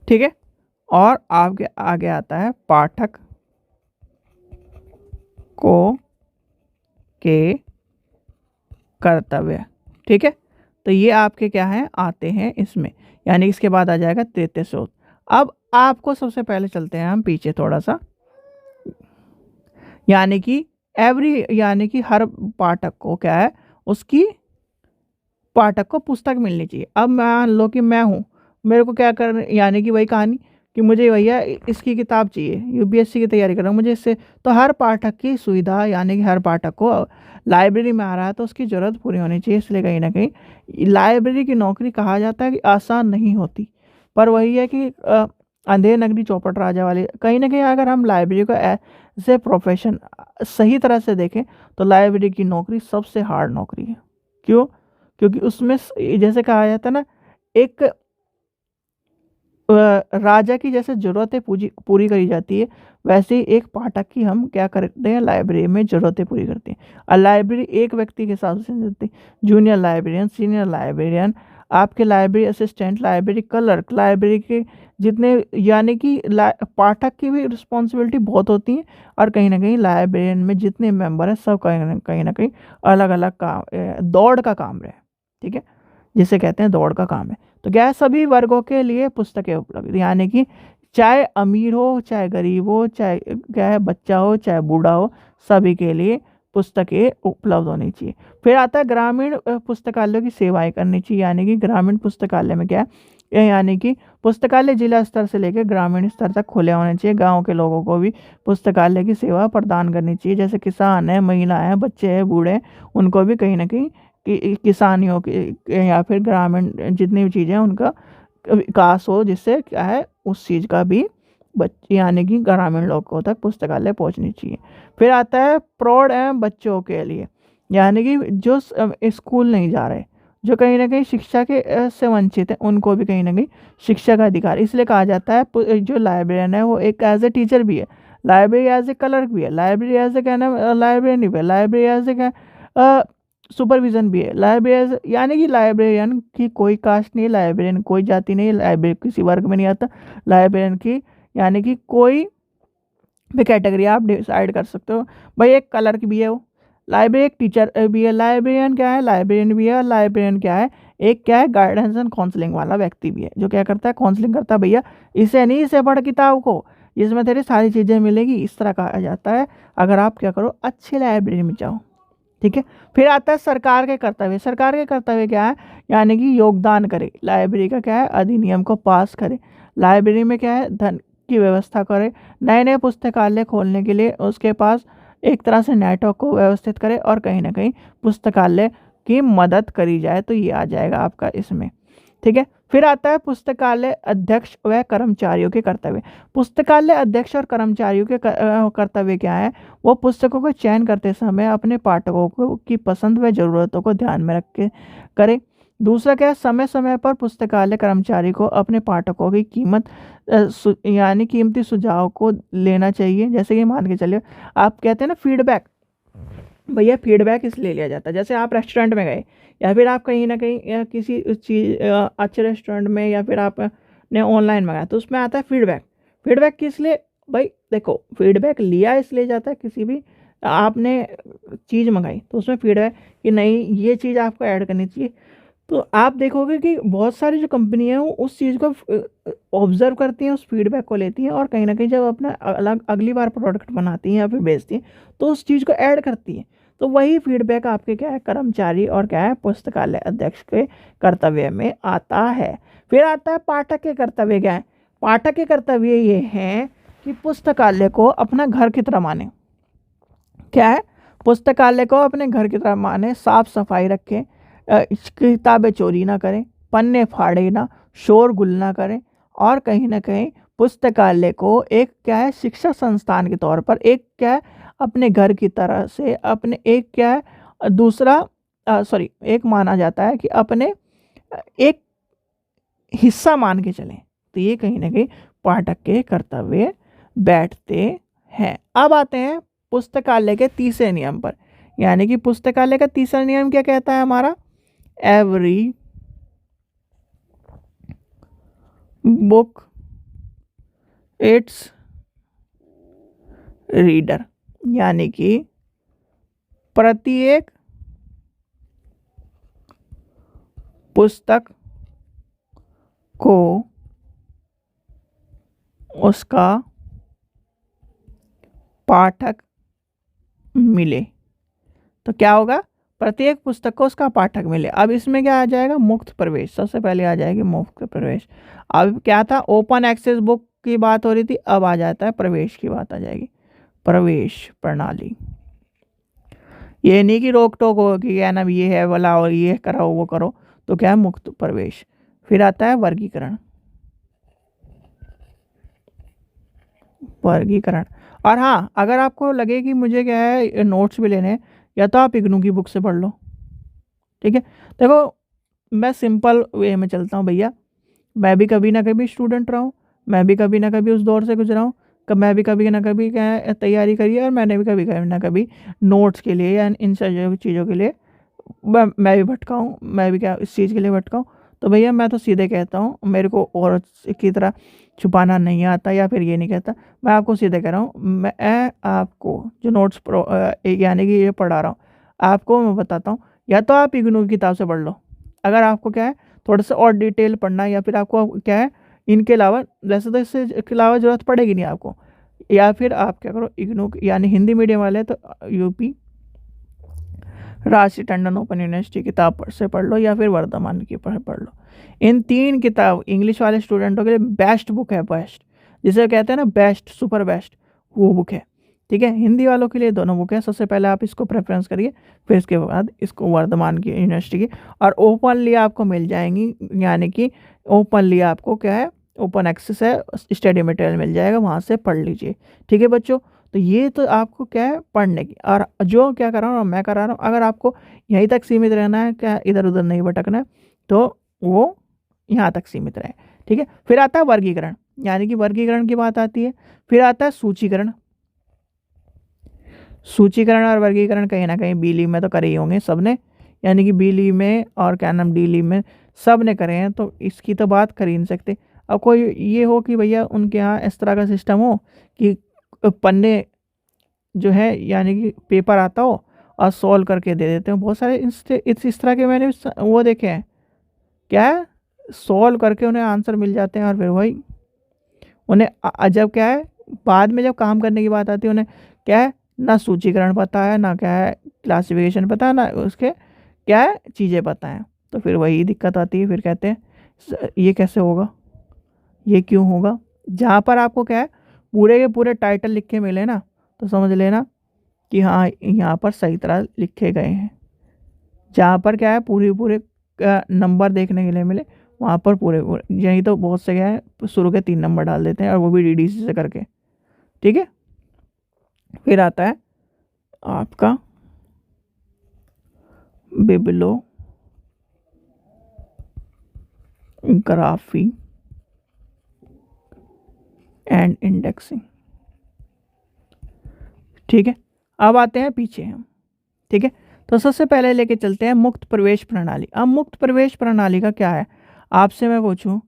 ठीक है, और आगे आगे आता है पाठक के कर्तव्य। ठीक है, तो ये आपके क्या है आते हैं इसमें, यानी इसके बाद आ जाएगा तृतीय स्रोत। अब आपको सबसे पहले चलते हैं हम पीछे थोड़ा सा, यानी कि यानी कि हर पाठक को क्या है, उसकी पाठक को पुस्तक मिलनी चाहिए। अब मान लो कि मैं हूँ, मेरे को क्या कर, यानी कि वही कहानी कि मुझे भैया इसकी किताब चाहिए, यूपीएससी की तैयारी कर रहा हूँ मुझे इससे, तो हर पाठक की सुविधा, यानी कि हर पाठक को लाइब्रेरी में आ रहा है तो उसकी ज़रूरत पूरी होनी चाहिए। इसलिए कहीं ना कहीं लाइब्रेरी की नौकरी कहा जाता है कि आसान नहीं होती, पर वही है कि अंधेर नगरी चौपट राजा वाली, कहीं ना कहीं अगर हम लाइब्रेरी को एज ए प्रोफेशन सही तरह से देखें तो लाइब्रेरी की नौकरी सबसे हार्ड नौकरी है। क्यों? क्योंकि उसमें जैसे कहा जाता है ना, एक राजा की जैसे ज़रूरतें पूरी करी जाती है, वैसे ही एक पाठक की हम क्या करते हैं, लाइब्रेरी में ज़रूरतें पूरी करते हैं। और लाइब्रेरी एक व्यक्ति के साथ होती है, जूनियर लाइब्रेरियन, सीनियर लाइब्रेरियन, आपके library assistant, library clerk, library के जितने, यानी कि पाठक की भी रिस्पॉन्सिबिलिटी बहुत होती है। और कहीं ना कहीं लाइब्रेरियन में जितने मेंबर हैं सब कहीं ना कहीं अलग अलग काम, दौड़ का काम रहे। ठीक है, जिसे कहते हैं दौड़ का काम है। तो क्या है, सभी वर्गों के लिए पुस्तकें उपलब्ध, यानी कि चाहे अमीर हो चाहे गरीब हो, चाहे क्या है बच्चा हो चाहे बूढ़ा हो, सभी के लिए पुस्तकें उपलब्ध होनी चाहिए। फिर आता है ग्रामीण पुस्तकालयों की सेवाएं करनी चाहिए, यानी कि ग्रामीण पुस्तकालय में क्या है, यानी कि पुस्तकालय जिला स्तर से लेकर ग्रामीण स्तर तक खुले होने चाहिए। गांव के लोगों को भी पुस्तकालय की सेवा प्रदान करनी चाहिए, जैसे किसान है, महिलाएं हैं, बच्चे हैं, बूढ़े हैं, उनको भी कहीं ना कहीं किसानियों के या फिर ग्रामीण जितनी भी चीज़ें हैं उनका विकास हो, जिससे क्या है उस चीज़ का भी बच्चे, यानी कि ग्रामीण लोगों तक पुस्तकालय पहुंचनी चाहिए। फिर आता है प्रौढ़ एवं बच्चों के लिए, यानी कि जो स्कूल नहीं जा रहे, जो कहीं ना कहीं शिक्षा के से वंचित है, उनको भी कहीं ना कहीं शिक्षा का अधिकार। इसलिए कहा जाता है जो लाइब्रेरियन है वो एक एज ए टीचर भी है, लाइब्रेरी एज ए क्लर्क भी है, लाइब्रेरी एज ए कहना लाइब्रेरियन भी है, लाइब्रेरी एज ए सुपरविजन भी है, लाइब्रेरियन, यानी कि लाइब्रेरियन की कोई कास्ट नहीं है, लाइब्रेरियन कोई जाति नहीं है, लाइब्रेरी किसी वर्ग में नहीं आता, लाइब्रेरियन की यानी कि कोई भी कैटेगरी आप डिसाइड कर सकते हो। भाई एक क्लर्क भी है वो, लाइब्रेरी एक टीचर भी है, लाइब्रेरियन क्या है, लाइब्रेरियन भी है, और लाइब्रेरियन क्या है, एक क्या है गाइडेंस एंड काउंसलिंग वाला व्यक्ति भी है, जो क्या करता है काउंसलिंग करता है, भैया इसे नहीं, इसे पढ़ किताब को, जिसमें तेरी सारी चीज़ें मिलेगी, इस तरह कहा जाता है अगर आप क्या करो अच्छी लाइब्रेरी में जाओ। ठीक है, फिर आता है सरकार के कर्तव्य। सरकार के कर्तव्य क्या है, यानी कि योगदान करे, लाइब्रेरी का क्या है अधिनियम को पास करे, लाइब्रेरी में क्या है धन की व्यवस्था करे, नए नए पुस्तकालय खोलने के लिए उसके पास एक तरह से नेटवर्क को व्यवस्थित करे, और कहीं ना कहीं पुस्तकालय की मदद करी जाए, तो ये आ जाएगा आपका इसमें। ठीक है, फिर आता है पुस्तकालय अध्यक्ष व कर्मचारियों के कर्तव्य। पुस्तकालय अध्यक्ष और कर्मचारियों के कर्तव्य क्या है, वो पुस्तकों को चयन करते समय अपने पाठकों को की पसंद व ज़रूरतों को ध्यान में रख के करें। दूसरा क्या है, समय समय पर पुस्तकालय कर्मचारी को अपने पाठकों की यानी कीमती सुझाव को लेना चाहिए। जैसे कि मान के चलिए आप कहते हैं ना फीडबैक, भैया फीडबैक इसलिए लिया जाता है, जैसे आप रेस्टोरेंट में गए या फिर आप कहीं ना कहीं या किसी चीज़ अच्छे रेस्टोरेंट में, या फिर आपने ऑनलाइन मंगाया तो उसमें आता है फीडबैक। फीडबैक किस लिए, भाई देखो फीडबैक लिया इसलिए जाता है, किसी भी आपने चीज़ मंगाई तो उसमें फीडबैक कि नहीं ये चीज़ आपको ऐड करनी चाहिए, तो आप देखोगे कि बहुत सारी जो कंपनियां हैं वो उस चीज़ को ऑब्जर्व करती हैं, उस फीडबैक को लेती हैं, और कहीं ना कहीं जब अपना अगली बार प्रोडक्ट बनाती हैं या फिर बेचती हैं तो उस चीज़ को ऐड करती हैं। तो वही फीडबैक आपके क्या है कर्मचारी और क्या है पुस्तकालय अध्यक्ष के कर्तव्य में आता है। फिर आता है पाठक के कर्तव्य क्या है, पाठक के कर्तव्य ये हैं कि पुस्तकालय को अपना घर की तरह माने। क्या है, पुस्तकालय को अपने घर की तरह माने, साफ सफाई रखें, किताबें चोरी ना करें, पन्ने फाड़े ना, शोरगुल ना करें, और कहीं ना कहीं पुस्तकालय को एक क्या है शिक्षा संस्थान के तौर पर एक क्या है अपने घर की तरह से अपने एक क्या है दूसरा सॉरी एक माना जाता है कि अपने एक हिस्सा मान के चलें। तो ये कहीं ना कहीं पाठक के कर्तव्य बैठते हैं। अब आते हैं पुस्तकालय के तीसरे नियम पर, यानी कि पुस्तकालय का तीसरा नियम क्या कहता है हमारा, एवरी बुक इट्स रीडर, यानी कि प्रत्येक पुस्तक को उसका पाठक मिले। तो क्या होगा, प्रत्येक पुस्तक को उसका पाठक मिले। अब इसमें क्या आ जाएगा, मुक्त प्रवेश, सबसे पहले आ जाएगी मुक्त प्रवेश। अब क्या था, ओपन एक्सेस बुक की बात हो रही थी, अब आ जाता है प्रवेश की बात आ जाएगी, प्रवेश प्रणाली। ये नहीं कि रोक टोक हो कि क्या नाम ये है वाला और ये करो वो करो, तो क्या है मुक्त प्रवेश। फिर आता है वर्गीकरण, वर्गीकरण। और हाँ, अगर आपको लगे कि मुझे क्या है नोट्स भी लेने हैं, या तो आप इग्नू की बुक से पढ़ लो, ठीक है। देखो मैं सिंपल वे में चलता हूँ भैया, मैं भी कभी ना कभी स्टूडेंट रहा हूँ, मैं भी कभी ना कभी उस दौर से गुजरा हूँ, मैं भी कभी ना कभी क्या है तैयारी करी है, और मैंने भी कभी कभी ना कभी नोट्स के लिए या इन चीज़ों के लिए मैं भी भटका हूँ, मैं भी क्या इस चीज़ के लिए भटका हूँ। तो भैया मैं तो सीधे कहता हूँ, मेरे को और की तरह छुपाना नहीं आता, या फिर ये नहीं कहता, मैं आपको सीधे कह रहा हूँ। मैं आपको जो नोट्स यानी कि ये पढ़ा रहा हूँ, आपको मैं बताता हूँ, या तो आप इग्नू की किताब से पढ़ लो, अगर आपको क्या है थोड़ा सा और डिटेल पढ़ना है, या फिर आपको क्या है इनके अलावा, वैसे तो इससे के अलावा ज़रूरत पड़ेगी नहीं आपको, या फिर आप क्या करो इग्नू यानी हिंदी मीडियम वाले तो यूपी राष्ट्रीय टंडन ओपन यूनिवर्सिटी किताब से पढ़ लो, या फिर वर्धमान की पढ़ लो। इन तीन किताब इंग्लिश वाले स्टूडेंटों के लिए बेस्ट बुक है, बेस्ट जिसे कहते हैं ना बेस्ट सुपर बेस्ट, वो बुक है, ठीक है। हिंदी वालों के लिए दोनों बुक है, सबसे पहले आप इसको प्रेफरेंस करिए, फिर इसके बाद इसको वर्धमान की यूनिवर्सिटी की, और ओपनली आपको मिल जाएंगी, यानी कि ओपनली आपको क्या है ओपन एक्सेस है, स्टडी मटेरियल मिल जाएगा, वहाँ से पढ़ लीजिए, ठीक है बच्चों। तो ये तो आपको क्या है पढ़ने की, और जो क्या कर रहा हूँ मैं करा रहा हूँ, अगर आपको यहीं तक सीमित रहना है, क्या इधर उधर नहीं भटकना है, तो वो यहाँ तक सीमित रहे, ठीक है। फिर आता है वर्गीकरण, यानी कि वर्गीकरण की बात आती है। फिर आता है सूचीकरण, सूचीकरण और वर्गीकरण कहीं ना कहीं बी में तो करे ही होंगे सबने, यानी कि बी में और क्या नाम डी में सब ने करे हैं, तो इसकी तो बात कर ही नहीं सकते। अब कोई ये हो कि भैया उनके यहाँ इस तरह का सिस्टम हो कि पन्ने जो है यानी कि पेपर आता हो और सॉल्व करके दे देते हो, बहुत सारे इस तरह के मैंने वो देखे हैं, क्या है सॉल्व करके उन्हें आंसर मिल जाते हैं, और फिर वही उन्हें जब क्या है बाद में जब काम करने की बात आती है, उन्हें क्या है ना सूचीकरण पता है, ना क्या है क्लासिफिकेशन पता है, ना उसके क्या है चीज़ें पता हैं, तो फिर वही दिक्कत आती है। फिर कहते हैं ये कैसे होगा, ये क्यों होगा। जहाँ पर आपको क्या है पूरे के पूरे टाइटल लिख के मिले ना, तो समझ लेना कि हाँ यहाँ पर सही तरह लिखे गए हैं। जहाँ पर क्या है पूरे पूरे नंबर देखने के लिए मिले, वहाँ पर पूरे पूरे, यही तो बहुत से क्या है शुरू के 3 नंबर डाल देते हैं, और वो भी डीडीसी से करके, ठीक है। फिर आता है आपका बिब्लियोग्राफी एंड इंडेक्सिंग, ठीक है। अब आते हैं पीछे हम, ठीक है। तो सबसे पहले लेके चलते हैं मुक्त प्रवेश प्रणाली। अब मुक्त प्रवेश प्रणाली का क्या है, आपसे मैं पूछूं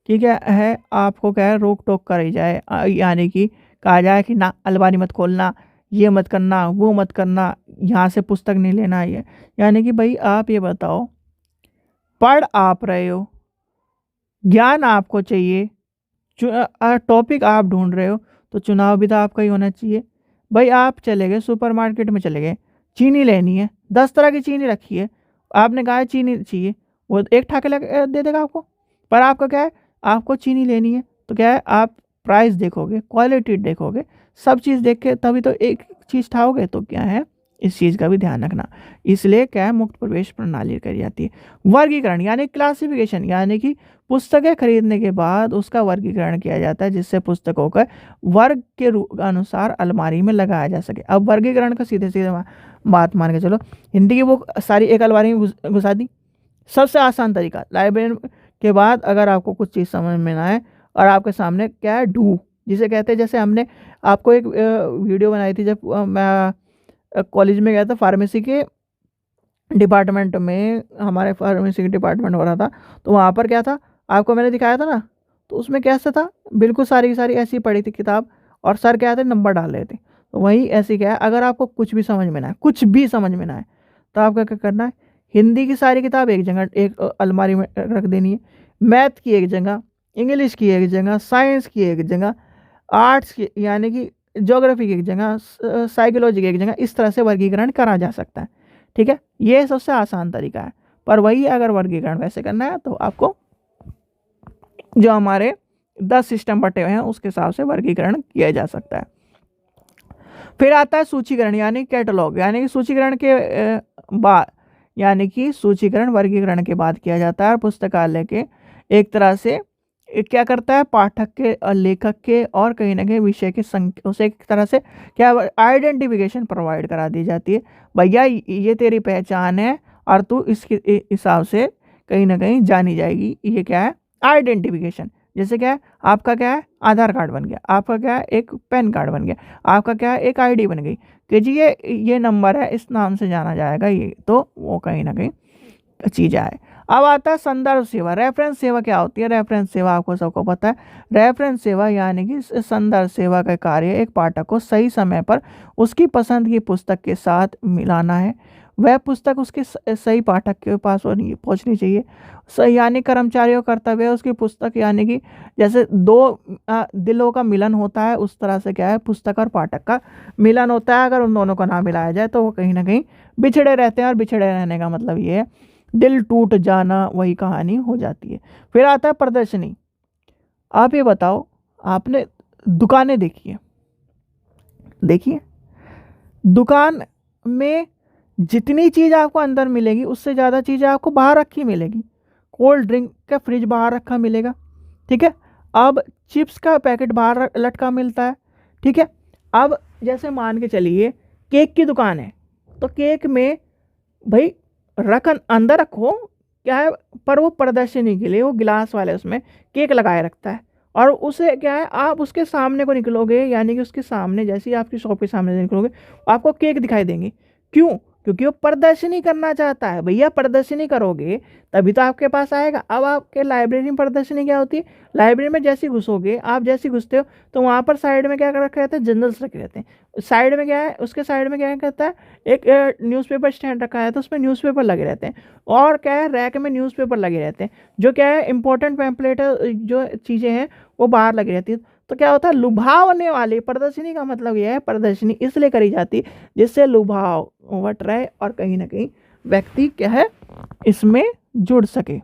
कि क्या है आपको क्या है रोक टोक करी जाए, यानी कि कहा जाए कि ना अलमारी मत खोलना, ये मत करना, वो मत करना, यहाँ से पुस्तक नहीं लेना, ये यानी कि भाई आप ये बताओ पढ़ आप रहे हो, ज्ञान आपको चाहिए, टॉपिक आप ढूंढ रहे हो, तो चुनाव भी तो आपका ही होना चाहिए। भाई आप चले गए सुपरमार्केट में, चले गए चीनी लेनी है, 10 तरह की चीनी रखी है, आपने कहा है चीनी चाहिए, वो एक ठाके दे देगा आपको, पर आपका क्या है आपको चीनी लेनी है, तो क्या है आप प्राइस देखोगे, क्वालिटी देखोगे, सब चीज़ देख के तभी तो एक चीज़ ठाओगे, तो क्या है इस चीज़ का भी ध्यान रखना। इसलिए क्या है मुक्त प्रवेश प्रणाली करी जाती है। वर्गीकरण यानी क्लासिफिकेशन, यानी कि पुस्तकें खरीदने के बाद उसका वर्गीकरण किया जाता है, जिससे पुस्तकों का वर्ग के अनुसार अलमारी में लगाया जा सके। अब वर्गीकरण का सीधे सीधे बात मान के चलो, हिंदी की बुक सारी एक अलमारी में घुसा दी, सबसे आसान तरीका। लाइब्रेरी के बाद अगर आपको कुछ चीज़ समझ में ना आए, और आपके सामने क्या है ढू जिसे कहते हैं, जैसे हमने आपको एक वीडियो बनाई थी जब मैं कॉलेज में गया था, फार्मेसी के डिपार्टमेंट में हमारे फार्मेसी के डिपार्टमेंट हो रहा था, तो वहाँ पर क्या था आपको मैंने दिखाया था ना, तो उसमें कैसा था बिल्कुल सारी की सारी ऐसी पड़ी थी किताब, और सर क्या थे नंबर डाल रहे थे, वही ऐसे क्या है, अगर आपको कुछ भी समझ में ना है, कुछ भी समझ में ना है, तो आपका क्या करना है, हिंदी की सारी किताब एक जगह एक अलमारी में रख देनी है, मैथ की एक जगह, इंग्लिश की एक जगह, साइंस की एक जगह, आर्ट्स की यानी कि ज्योग्राफी की एक जगह, साइकोलॉजी की एक जगह, इस तरह से वर्गीकरण करा जा सकता है। ठीक है, ये सबसे आसान तरीका है। पर वही अगर वर्गीकरण वैसे करना है तो आपको जो हमारे 10 सिस्टम बटे हुए हैं उसके हिसाब से वर्गीकरण किया जा सकता है। फिर आता है सूचीकरण यानी कैटलॉग, यानी कि सूचीकरण के बाद, यानी कि सूचीकरण वर्गीकरण के बाद किया जाता है। और पुस्तकालय के एक तरह से क्या करता है, पाठक के और लेखक के और कहीं ना कहीं विषय के उसे एक तरह से क्या आइडेंटिफिकेशन प्रोवाइड करा दी जाती है। भैया ये तेरी पहचान है और तू इसके हिसाब से कहीं ना कहीं जानी जाएगी। ये क्या है, आइडेंटिफिकेशन। जैसे क्या है, आपका क्या है, आधार कार्ड बन गया, आपका क्या है, एक पैन कार्ड बन गया, आपका क्या है, एक आईडी बन गई कि जी ये नंबर है, इस नाम से जाना जाएगा। ये तो वो कहीं ना कहीं चीज़ है। अब आता है संदर्भ सेवा। रेफरेंस सेवा क्या होती है? रेफरेंस सेवा आपको सबको पता है। रेफरेंस सेवा यानी कि संदर्भ सेवा का कार्य एक पाठक को सही समय पर उसकी पसंद की पुस्तक के साथ मिलाना है। वह पुस्तक उसके सही पाठक के पास पहुंचनी चाहिए। सही यानी कर्मचारियों का कर्तव्य है उसकी पुस्तक, यानी कि जैसे दो दिलों का मिलन होता है उस तरह से क्या है, पुस्तक और पाठक का मिलन होता है। अगर उन दोनों को ना मिलाया जाए तो वो कहीं ना कहीं बिछड़े रहते हैं, और बिछड़े रहने का मतलब ये है दिल टूट जाना, वही कहानी हो जाती है। फिर आता है प्रदर्शनी। आप ये बताओ, आपने दुकानें देखी है? देखिए, दुकान में जितनी चीज़ आपको अंदर मिलेगी उससे ज़्यादा चीज़ें आपको बाहर रखी मिलेगी। कोल्ड ड्रिंक का फ्रिज बाहर रखा मिलेगा, ठीक है। अब चिप्स का पैकेट बाहर लटका मिलता है, ठीक है। अब जैसे मान के चलिए केक की दुकान है, तो केक में भाई अंदर रखो क्या है, पर वो प्रदर्शनी के लिए वो गिलास वाले उसमें केक लगाए रखता है। और उसे क्या है, आप उसके सामने को निकलोगे, यानी कि उसके सामने जैसे ही आपकी शॉप के सामने से निकलोगे आपको केक दिखाई देंगे। क्यों? क्योंकि वो प्रदर्शनी करना चाहता है। भैया प्रदर्शनी करोगे तभी तो आपके पास आएगा। अब आपके लाइब्रेरी में प्रदर्शनी क्या होती है, लाइब्रेरी में जैसे घुसोगे, आप जैसे घुसते हो तो वहाँ पर साइड में क्या रखे रहते हैं, जनरल्स रखे रहते हैं। साइड में क्या है, उसके साइड में क्या कहता है, एक न्यूज़पेपर स्टैंड रखा है तो उसमें न्यूज़पेपर लगे रहते हैं। और क्या है, रैक में न्यूज़पेपर लगे रहते हैं, जो क्या है इंपॉर्टेंट पैम्पलेट जो चीज़ें हैं वो बाहर लगी रहती है। तो क्या होता है, लुभावने वाली प्रदर्शनी का मतलब यह है, प्रदर्शनी इसलिए करी जाती है जिससे लुभाव वट रहे और कहीं ना कहीं व्यक्ति क्या है इसमें जुड़ सके।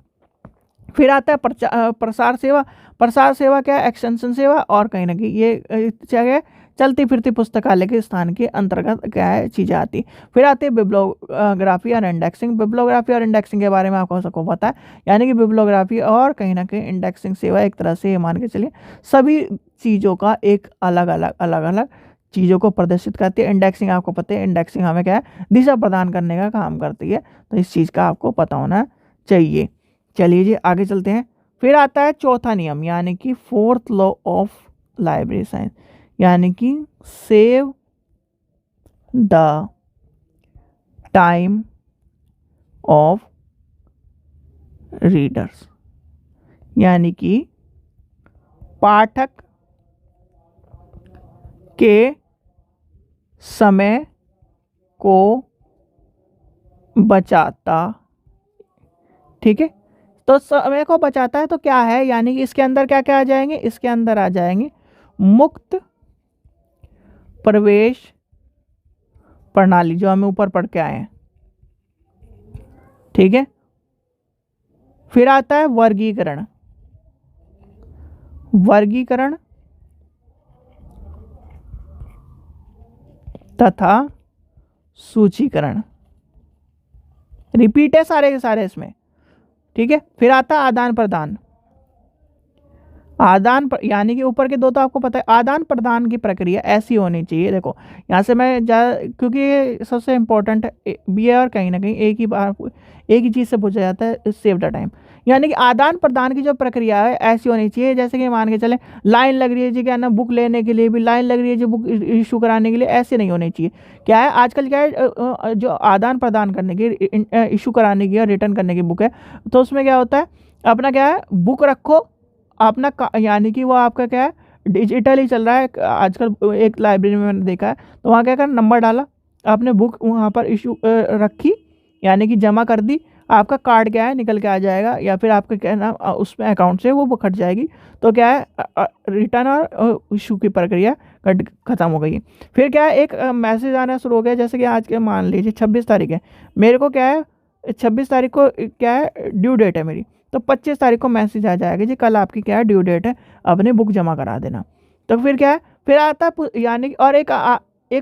फिर आता है प्रसार सेवा। प्रसार सेवा क्या है, एक्सटेंशन सेवा, और कहीं ना कहीं ये क्या है, चलती फिरती पुस्तकालय के स्थान के अंतर्गत क्या है चीज़ें आती। फिर आती है बिब्लोग्राफी और इंडेक्सिंग। बिब्लोग्राफी और इंडेक्सिंग के बारे में आपको सबको पता है, यानी कि बिब्लोग्राफी और कहीं ना कहीं इंडेक्सिंग सेवा एक तरह से मान के चलिए सभी चीज़ों का एक अलग अलग चीज़ों को प्रदर्शित करती है। इंडेक्सिंग आपको पता है, इंडेक्सिंग हमें क्या है, दिशा प्रदान करने का काम करती है। तो इस चीज़ का आपको पता होना चाहिए। चलिए जी आगे चलते हैं। फिर आता है चौथा नियम, यानी कि fourth law of library science, यानी कि save the time of readers, यानी कि पाठक के समय को बचाता। ठीक है, तो समय को बचाता है तो क्या है, यानी कि इसके अंदर क्या क्या आ जाएंगे, इसके अंदर आ जाएंगे मुक्त प्रवेश प्रणाली, जो हमें ऊपर पढ़ के आए हैं। ठीक है, फिर आता है वर्गीकरण। वर्गीकरण तथा सूचीकरण, रिपीट है सारे के सारे इसमें। ठीक है, फिर आता है आदान प्रदान। यानी कि ऊपर के दो तो आपको पता है। आदान प्रदान की प्रक्रिया ऐसी होनी चाहिए, देखो यहाँ से मैं क्योंकि ये सबसे इम्पोर्टेंट भी है और कहीं ना कहीं एक ही चीज़ से पूछा जाता है, सेव द टाइम। यानी कि आदान प्रदान की जो प्रक्रिया है ऐसी होनी चाहिए, जैसे कि मान के चले लाइन लग रही है जी, क्या ना बुक लेने के लिए भी लाइन लग रही है जी, बुक इशू कराने के लिए, ऐसे नहीं होनी चाहिए। क्या है आजकल क्या है, जो आदान प्रदान करने की, इशू कराने की और रिटर्न करने की बुक है, तो उसमें क्या होता है, अपना क्या है बुक रखो अपना यानी कि वो आपका क्या है डिजिटल ही चल रहा है आजकल। एक लाइब्रेरी में मैंने देखा है, तो वहाँ क्या कर नंबर डाला, आपने बुक वहाँ पर इशू रखी, यानी कि जमा कर दी, आपका कार्ड क्या है निकल के आ जाएगा, या फिर आपका क्या नाम उसमें अकाउंट से वो कट जाएगी। तो क्या है रिटर्न और इशू की प्रक्रिया खत्म हो गई है। फिर क्या है एक मैसेज आना शुरू हो गया, जैसे कि आज के मान लीजिए 26 तारीख है, मेरे को क्या है 26 तारीख को क्या है ड्यू डेट है मेरी, तो 25 तारीख को मैसेज आ जाएगा जी कल आपकी क्या है ड्यू डेट है, अपनी बुक जमा करा देना। तो फिर क्या है, फिर आता है यानी और एक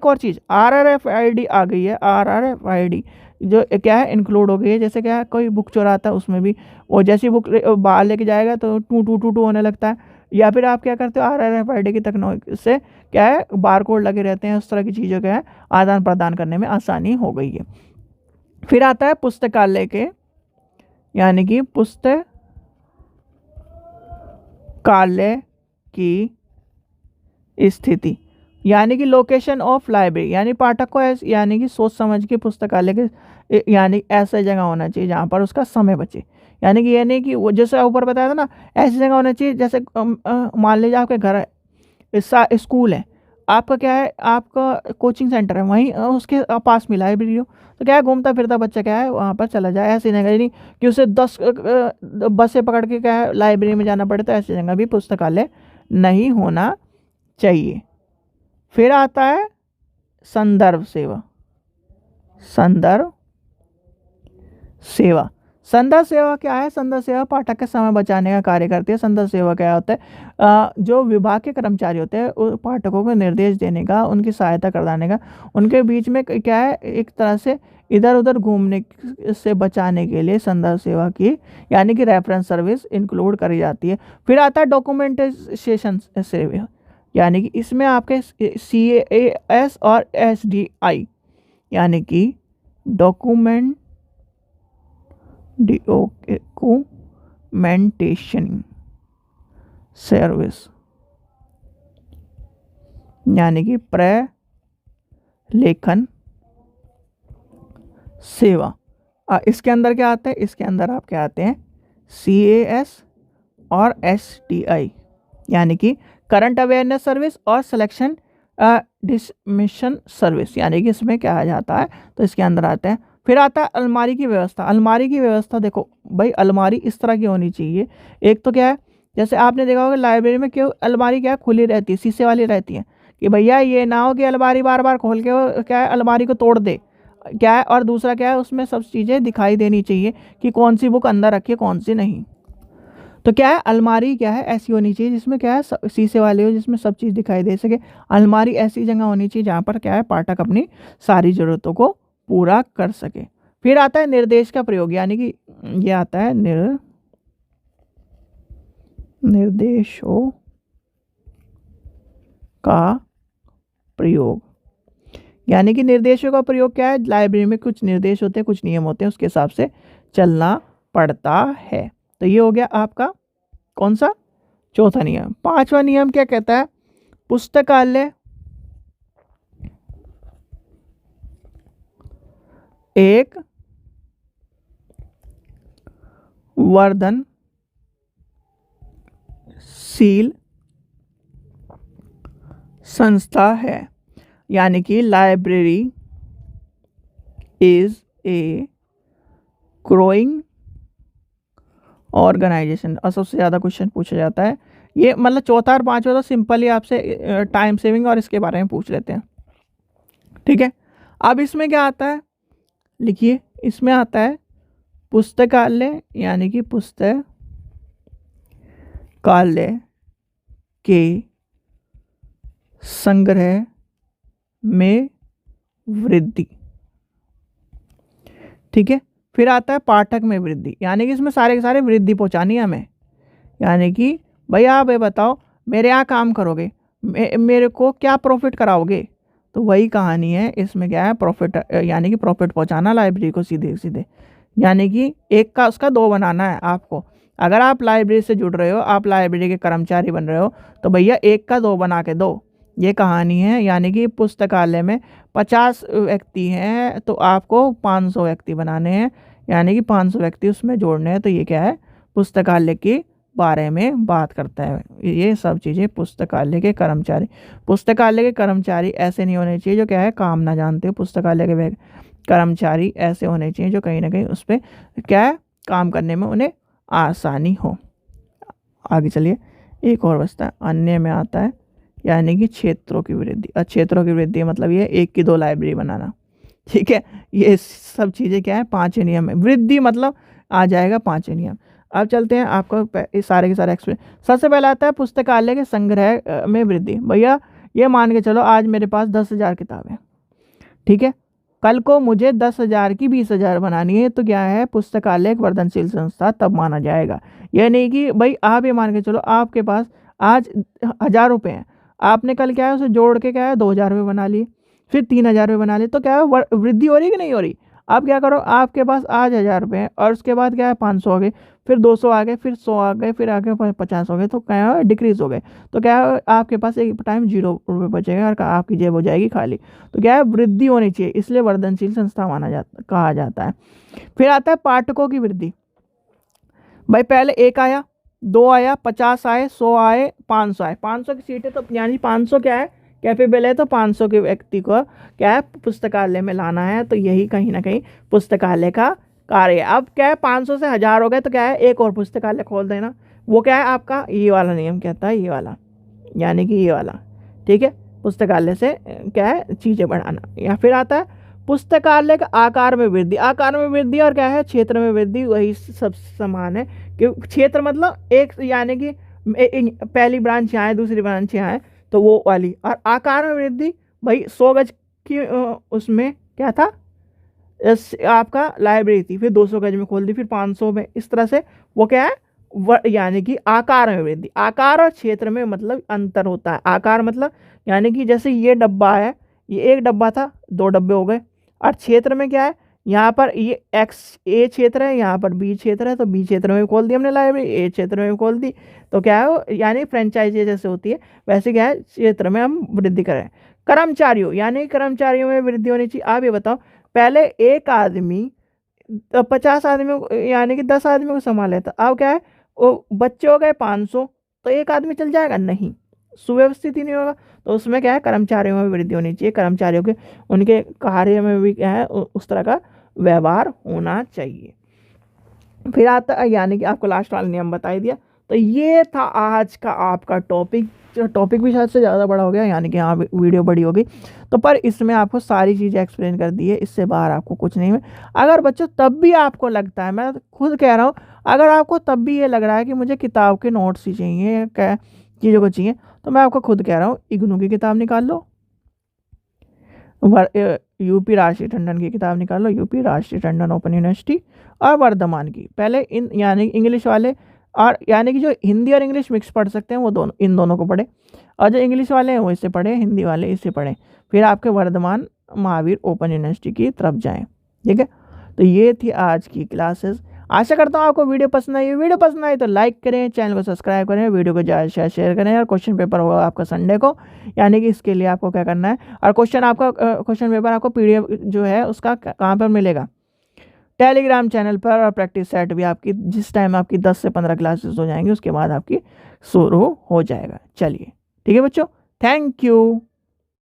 और चीज़ RRFID आ गई है। RRFID जो क्या है इंक्लूड हो गई है। जैसे क्या है कोई बुक चुराता है, उसमें भी वो जैसी बुक बाहर लेके जाएगा तो टू टू टू टू होने लगता है, या फिर आप क्या करते हो RRFID की तकनीक से क्या है बार कोड लगे रहते हैं, उस तरह की चीज़ों का है आदान प्रदान करने में आसानी हो गई है। फिर आता है पुस्तकालय के, यानी कि पुस्तकालय की स्थिति, यानी कि लोकेशन ऑफ लाइब्रेरी, यानी पाठक को यानी कि सोच समझ के पुस्तकालय के यानी ऐसा जगह होना चाहिए जहाँ पर उसका समय बचे। यानी कि ये नहीं कि वो जैसे ऊपर बताया था ना, ऐसी जगह होना चाहिए जैसे मान लीजिए आपके घर है, स्कूल है, आपका क्या है आपका कोचिंग सेंटर है, वहीं उसके पास में लाइब्रेरी हो, तो क्या है घूमता फिरता बच्चा क्या है वहाँ पर चला जाए। ऐसी जगह नहीं कि उसे 10 बसें पकड़ के क्या है लाइब्रेरी में जाना पड़े, तो ऐसी जगह भी पुस्तकालय नहीं होना चाहिए। फिर आता है संदर्भ सेवा। संदर्भ सेवा, संदर्भ सेवा क्या है? संदर्भ सेवा पाठक का समय बचाने का कार्य करती है। संदर्भ सेवा क्या होता है? जो विभाग के कर्मचारी होते हैं पाठकों को निर्देश देने का, उनकी सहायता कराने का, उनके बीच में क्या है एक तरह से इधर उधर घूमने से बचाने के लिए संदर्भ सेवा की यानी कि रेफरेंस सर्विस इंक्लूड करी जाती है। फिर आता है डॉक्यूमेंटेशन सेवा, यानी कि इसमें आपके CAS और SDI यानी कि डॉक्यूमेंटेशन सर्विस, यानी कि प्रलेखन सेवा। इसके अंदर क्या आता है? इसके अंदर आपके आते हैं CAS और SDI, यानी कि करंट अवेयरनेस सर्विस और सिलेक्शन डिसमिशन सर्विस, यानी कि इसमें क्या आ जाता है तो इसके अंदर आते हैं। फिर आता है अलमारी की व्यवस्था। अलमारी की व्यवस्था देखो भाई, अलमारी इस तरह की होनी चाहिए। एक तो क्या है, जैसे आपने देखा होगा लाइब्रेरी में क्यों अलमारी क्या है खुली रहती है, शीशे वाली रहती है, कि भैया ये ना हो कि अलमारी बार बार खोल के वो क्या है अलमारी को तोड़ दे, क्या है। और दूसरा क्या है, उसमें सब चीज़ें दिखाई देनी चाहिए कि कौन सी बुक अंदर रखी है कौन सी नहीं। तो क्या है अलमारी क्या है ऐसी होनी चाहिए जिसमें क्या है शीशे वाली हो, जिसमें सब चीज़ दिखाई दे सके। अलमारी ऐसी जगह होनी चाहिए जहाँ पर क्या है पाठक अपनी सारी ज़रूरतों को पूरा कर सके। फिर आता है निर्देश का प्रयोग, यानी कि ये आता है निर्देशों का प्रयोग, यानी कि निर्देशों का प्रयोग क्या है, लाइब्रेरी में कुछ निर्देश होते हैं, कुछ नियम होते हैं, उसके हिसाब से चलना पड़ता है। तो ये हो गया आपका कौन सा चौथा नियम। पांचवा नियम क्या कहता है? पुस्तकालय एक वर्धनशील संस्था है, यानी कि library is a growing organisation. और सबसे ज़्यादा क्वेश्चन पूछा जाता है ये, मतलब चौथा और पांचवा तो सिंपल ही आपसे टाइम सेविंग और इसके बारे में पूछ लेते हैं, ठीक है। अब इसमें क्या आता है लिखिए, इसमें आता है पुस्तकालय, यानी कि पुस्तकालय के संग्रह में वृद्धि, ठीक है। फिर आता है पाठक में वृद्धि, यानी कि इसमें सारे के सारे वृद्धि पहुंचानी है हमें। यानी कि भैया आप ये बताओ मेरे यहाँ काम करोगे, मेरे को क्या प्रॉफिट कराओगे, तो वही कहानी है इसमें क्या है प्रॉफिट, यानी कि प्रॉफिट पहुंचाना लाइब्रेरी को सीधे सीधे, यानी कि एक का उसका दो बनाना है आपको। अगर आप लाइब्रेरी से जुड़ रहे हो, आप लाइब्रेरी के कर्मचारी बन रहे हो, तो भैया एक का दो बना के दो, ये कहानी है। यानी कि पुस्तकालय में 50 व्यक्ति हैं तो आपको 500 व्यक्ति बनाने हैं, यानी कि 500 व्यक्ति उसमें जोड़ने हैं। तो ये क्या है पुस्तकालय की बारे में बात करता है। ये सब चीज़ें पुस्तकालय के कर्मचारी ऐसे नहीं होने चाहिए जो क्या है काम ना जानते हो। पुस्तकालय के कर्मचारी ऐसे होने चाहिए जो कहीं ना कहीं उस पर क्या है काम करने में उन्हें आसानी हो। आगे चलिए, एक और बचता है, अन्य में आता है यानी कि क्षेत्रों की वृद्धि। क्षेत्रों की वृद्धि मतलब ये 1 की 2 लाइब्रेरी बनाना, ठीक है। ये सब चीज़ें क्या है, 5 नियम है। वृद्धि मतलब आ जाएगा 5 नियम। अब चलते हैं आपको इस सारे के सारे एक्सप्लेन। सबसे पहले आता है पुस्तकालय के संग्रह में वृद्धि। भैया ये मान के चलो आज मेरे पास 10,000 किताबें, ठीक है। कल को मुझे 10,000 की 20,000 बनानी है, तो क्या है पुस्तकालय एक वर्धनशील संस्था तब माना जाएगा। यह नहीं कि भाई आप ये मान के चलो आपके पास आज 1,000 रुपये हैं, आपने कल क्या है उसे जोड़ के क्या है 2,000 रुपये बना लिए, फिर 3,000 रुपये बना लिए, तो क्या है वृद्धि हो रही है कि नहीं हो रही। आप क्या करो, आपके पास आज 1,000 रुपये हैं और उसके बाद क्या है 500 हो गए, फिर 200 आ गए, फिर 100 आ गए, फिर आगे 50 हो गए, तो क्या है डिक्रीज हो गए। तो क्या है आपके पास एक टाइम 0 रुपये बचेगा और आपकी जेब हो जाएगी खाली। तो क्या है वृद्धि होनी चाहिए, इसलिए वर्धनशील संस्था कहा जाता है। फिर आता है पाठकों की वृद्धि। भाई पहले 1 आया, 2 आया, 50 आए, 100 आए, 500 आए। 500 की सीटें तो यानी 500 क्या है कैपेबल है, तो 500 के व्यक्ति को क्या है पुस्तकालय में लाना है। तो यही कहीं ना कहीं पुस्तकालय का कार्य है। अब क्या है 500 से 1,000 हो गए, तो क्या है एक और पुस्तकालय खोल देना। वो क्या है आपका ये वाला नियम कहता है, ये वाला यानी कि ये वाला, ठीक है। पुस्तकालय से क्या है चीज़ें बढ़ाना। या फिर आता है पुस्तकालय का आकार में वृद्धि। आकार में वृद्धि और क्या है क्षेत्र में वृद्धि, वही सब समान है। कि क्षेत्र मतलब एक यानी कि पहली ब्रांच यहाँ है, दूसरी ब्रांच यहाँ है, तो वो वाली। और आकार में वृद्धि भाई 100 गज की उसमें क्या था आपका लाइब्रेरी थी, फिर 200 गज में खोल दी, फिर 500 में, इस तरह से वो क्या है यानी कि आकार में वृद्धि। आकार और क्षेत्र में मतलब अंतर होता है। आकार मतलब यानी कि जैसे ये डब्बा है, ये एक डब्बा था, 2 डब्बे हो गए। और क्षेत्र में क्या है, यहाँ पर ये एक्स ए क्षेत्र है, यहाँ पर बी क्षेत्र है, तो बी क्षेत्र में खोल दी हमने लाइब्रेरी, ए क्षेत्र में खोल दी। तो क्या है यानी फ्रेंचाइजी जैसे होती है वैसे क्या है क्षेत्र में हम वृद्धि करें। कर्मचारियों यानी कर्मचारियों में वृद्धि होनी चाहिए। आप ये बताओ पहले एक आदमी 50 आदमी यानी कि 10 आदमी को संभाले था, अब क्या है वो बच्चे हो गए 500, तो एक आदमी चल जाएगा नहीं, सुव्यवस्थित ही नहीं होगा। तो उसमें क्या है कर्मचारियों में वृद्धि होनी चाहिए। कर्मचारियों के उनके कार्य में भी क्या है उस तरह का व्यवहार होना चाहिए। फिर आता है यानी कि आपको लास्ट वाला नियम बता ही दिया। तो ये था आज का आपका टॉपिक भी शायद से ज़्यादा बड़ा हो गया, यानी कि हाँ वीडियो बड़ी हो गई, तो पर इसमें आपको सारी चीज़ें एक्सप्लेन कर दी है, इससे बाहर आपको कुछ नहीं है। अगर बच्चों तब भी आपको लगता है, मैं खुद कह रहा हूँ, अगर आपको तब भी ये लग रहा है कि मुझे किताब के नोट्स ही चाहिए, क्या चीज़ों को चाहिए, तो मैं आपको खुद कह रहा हूँ इग्नू की किताब निकाल लो, यूपी राष्ट्रीय टंडन की किताब निकाल लो, यूपी राष्ट्रीय टंडन ओपन यूनिवर्सिटी, और वर्धमान की। पहले इन यानी इंग्लिश वाले और यानी कि जो हिंदी और इंग्लिश मिक्स पढ़ सकते हैं वो दोनों, इन दोनों को पढ़े, और जो इंग्लिश वाले हैं वो इससे पढ़े, हिंदी वाले इससे पढ़े। फिर आपके वर्धमान महावीर ओपन यूनिवर्सिटी की तरफ जाएं, ठीक है। तो ये थी आज की क्लासेस। आशा करता हूँ आपको वीडियो पसंद आई। वीडियो पसंद आई तो लाइक करें, चैनल को सब्सक्राइब करें, वीडियो को ज़्यादा से शेयर करें। और क्वेश्चन पेपर होगा आपका संडे को, यानी कि इसके लिए आपको क्या करना है, और क्वेश्चन पेपर आपको PDF जो है उसका कहाँ पर मिलेगा, टेलीग्राम चैनल पर। और प्रैक्टिस सेट भी आपकी जिस टाइम आपकी 10 से 15 क्लासेस हो जाएंगी उसके बाद आपकी शुरू हो जाएगा। चलिए ठीक है बच्चों, थैंक यू।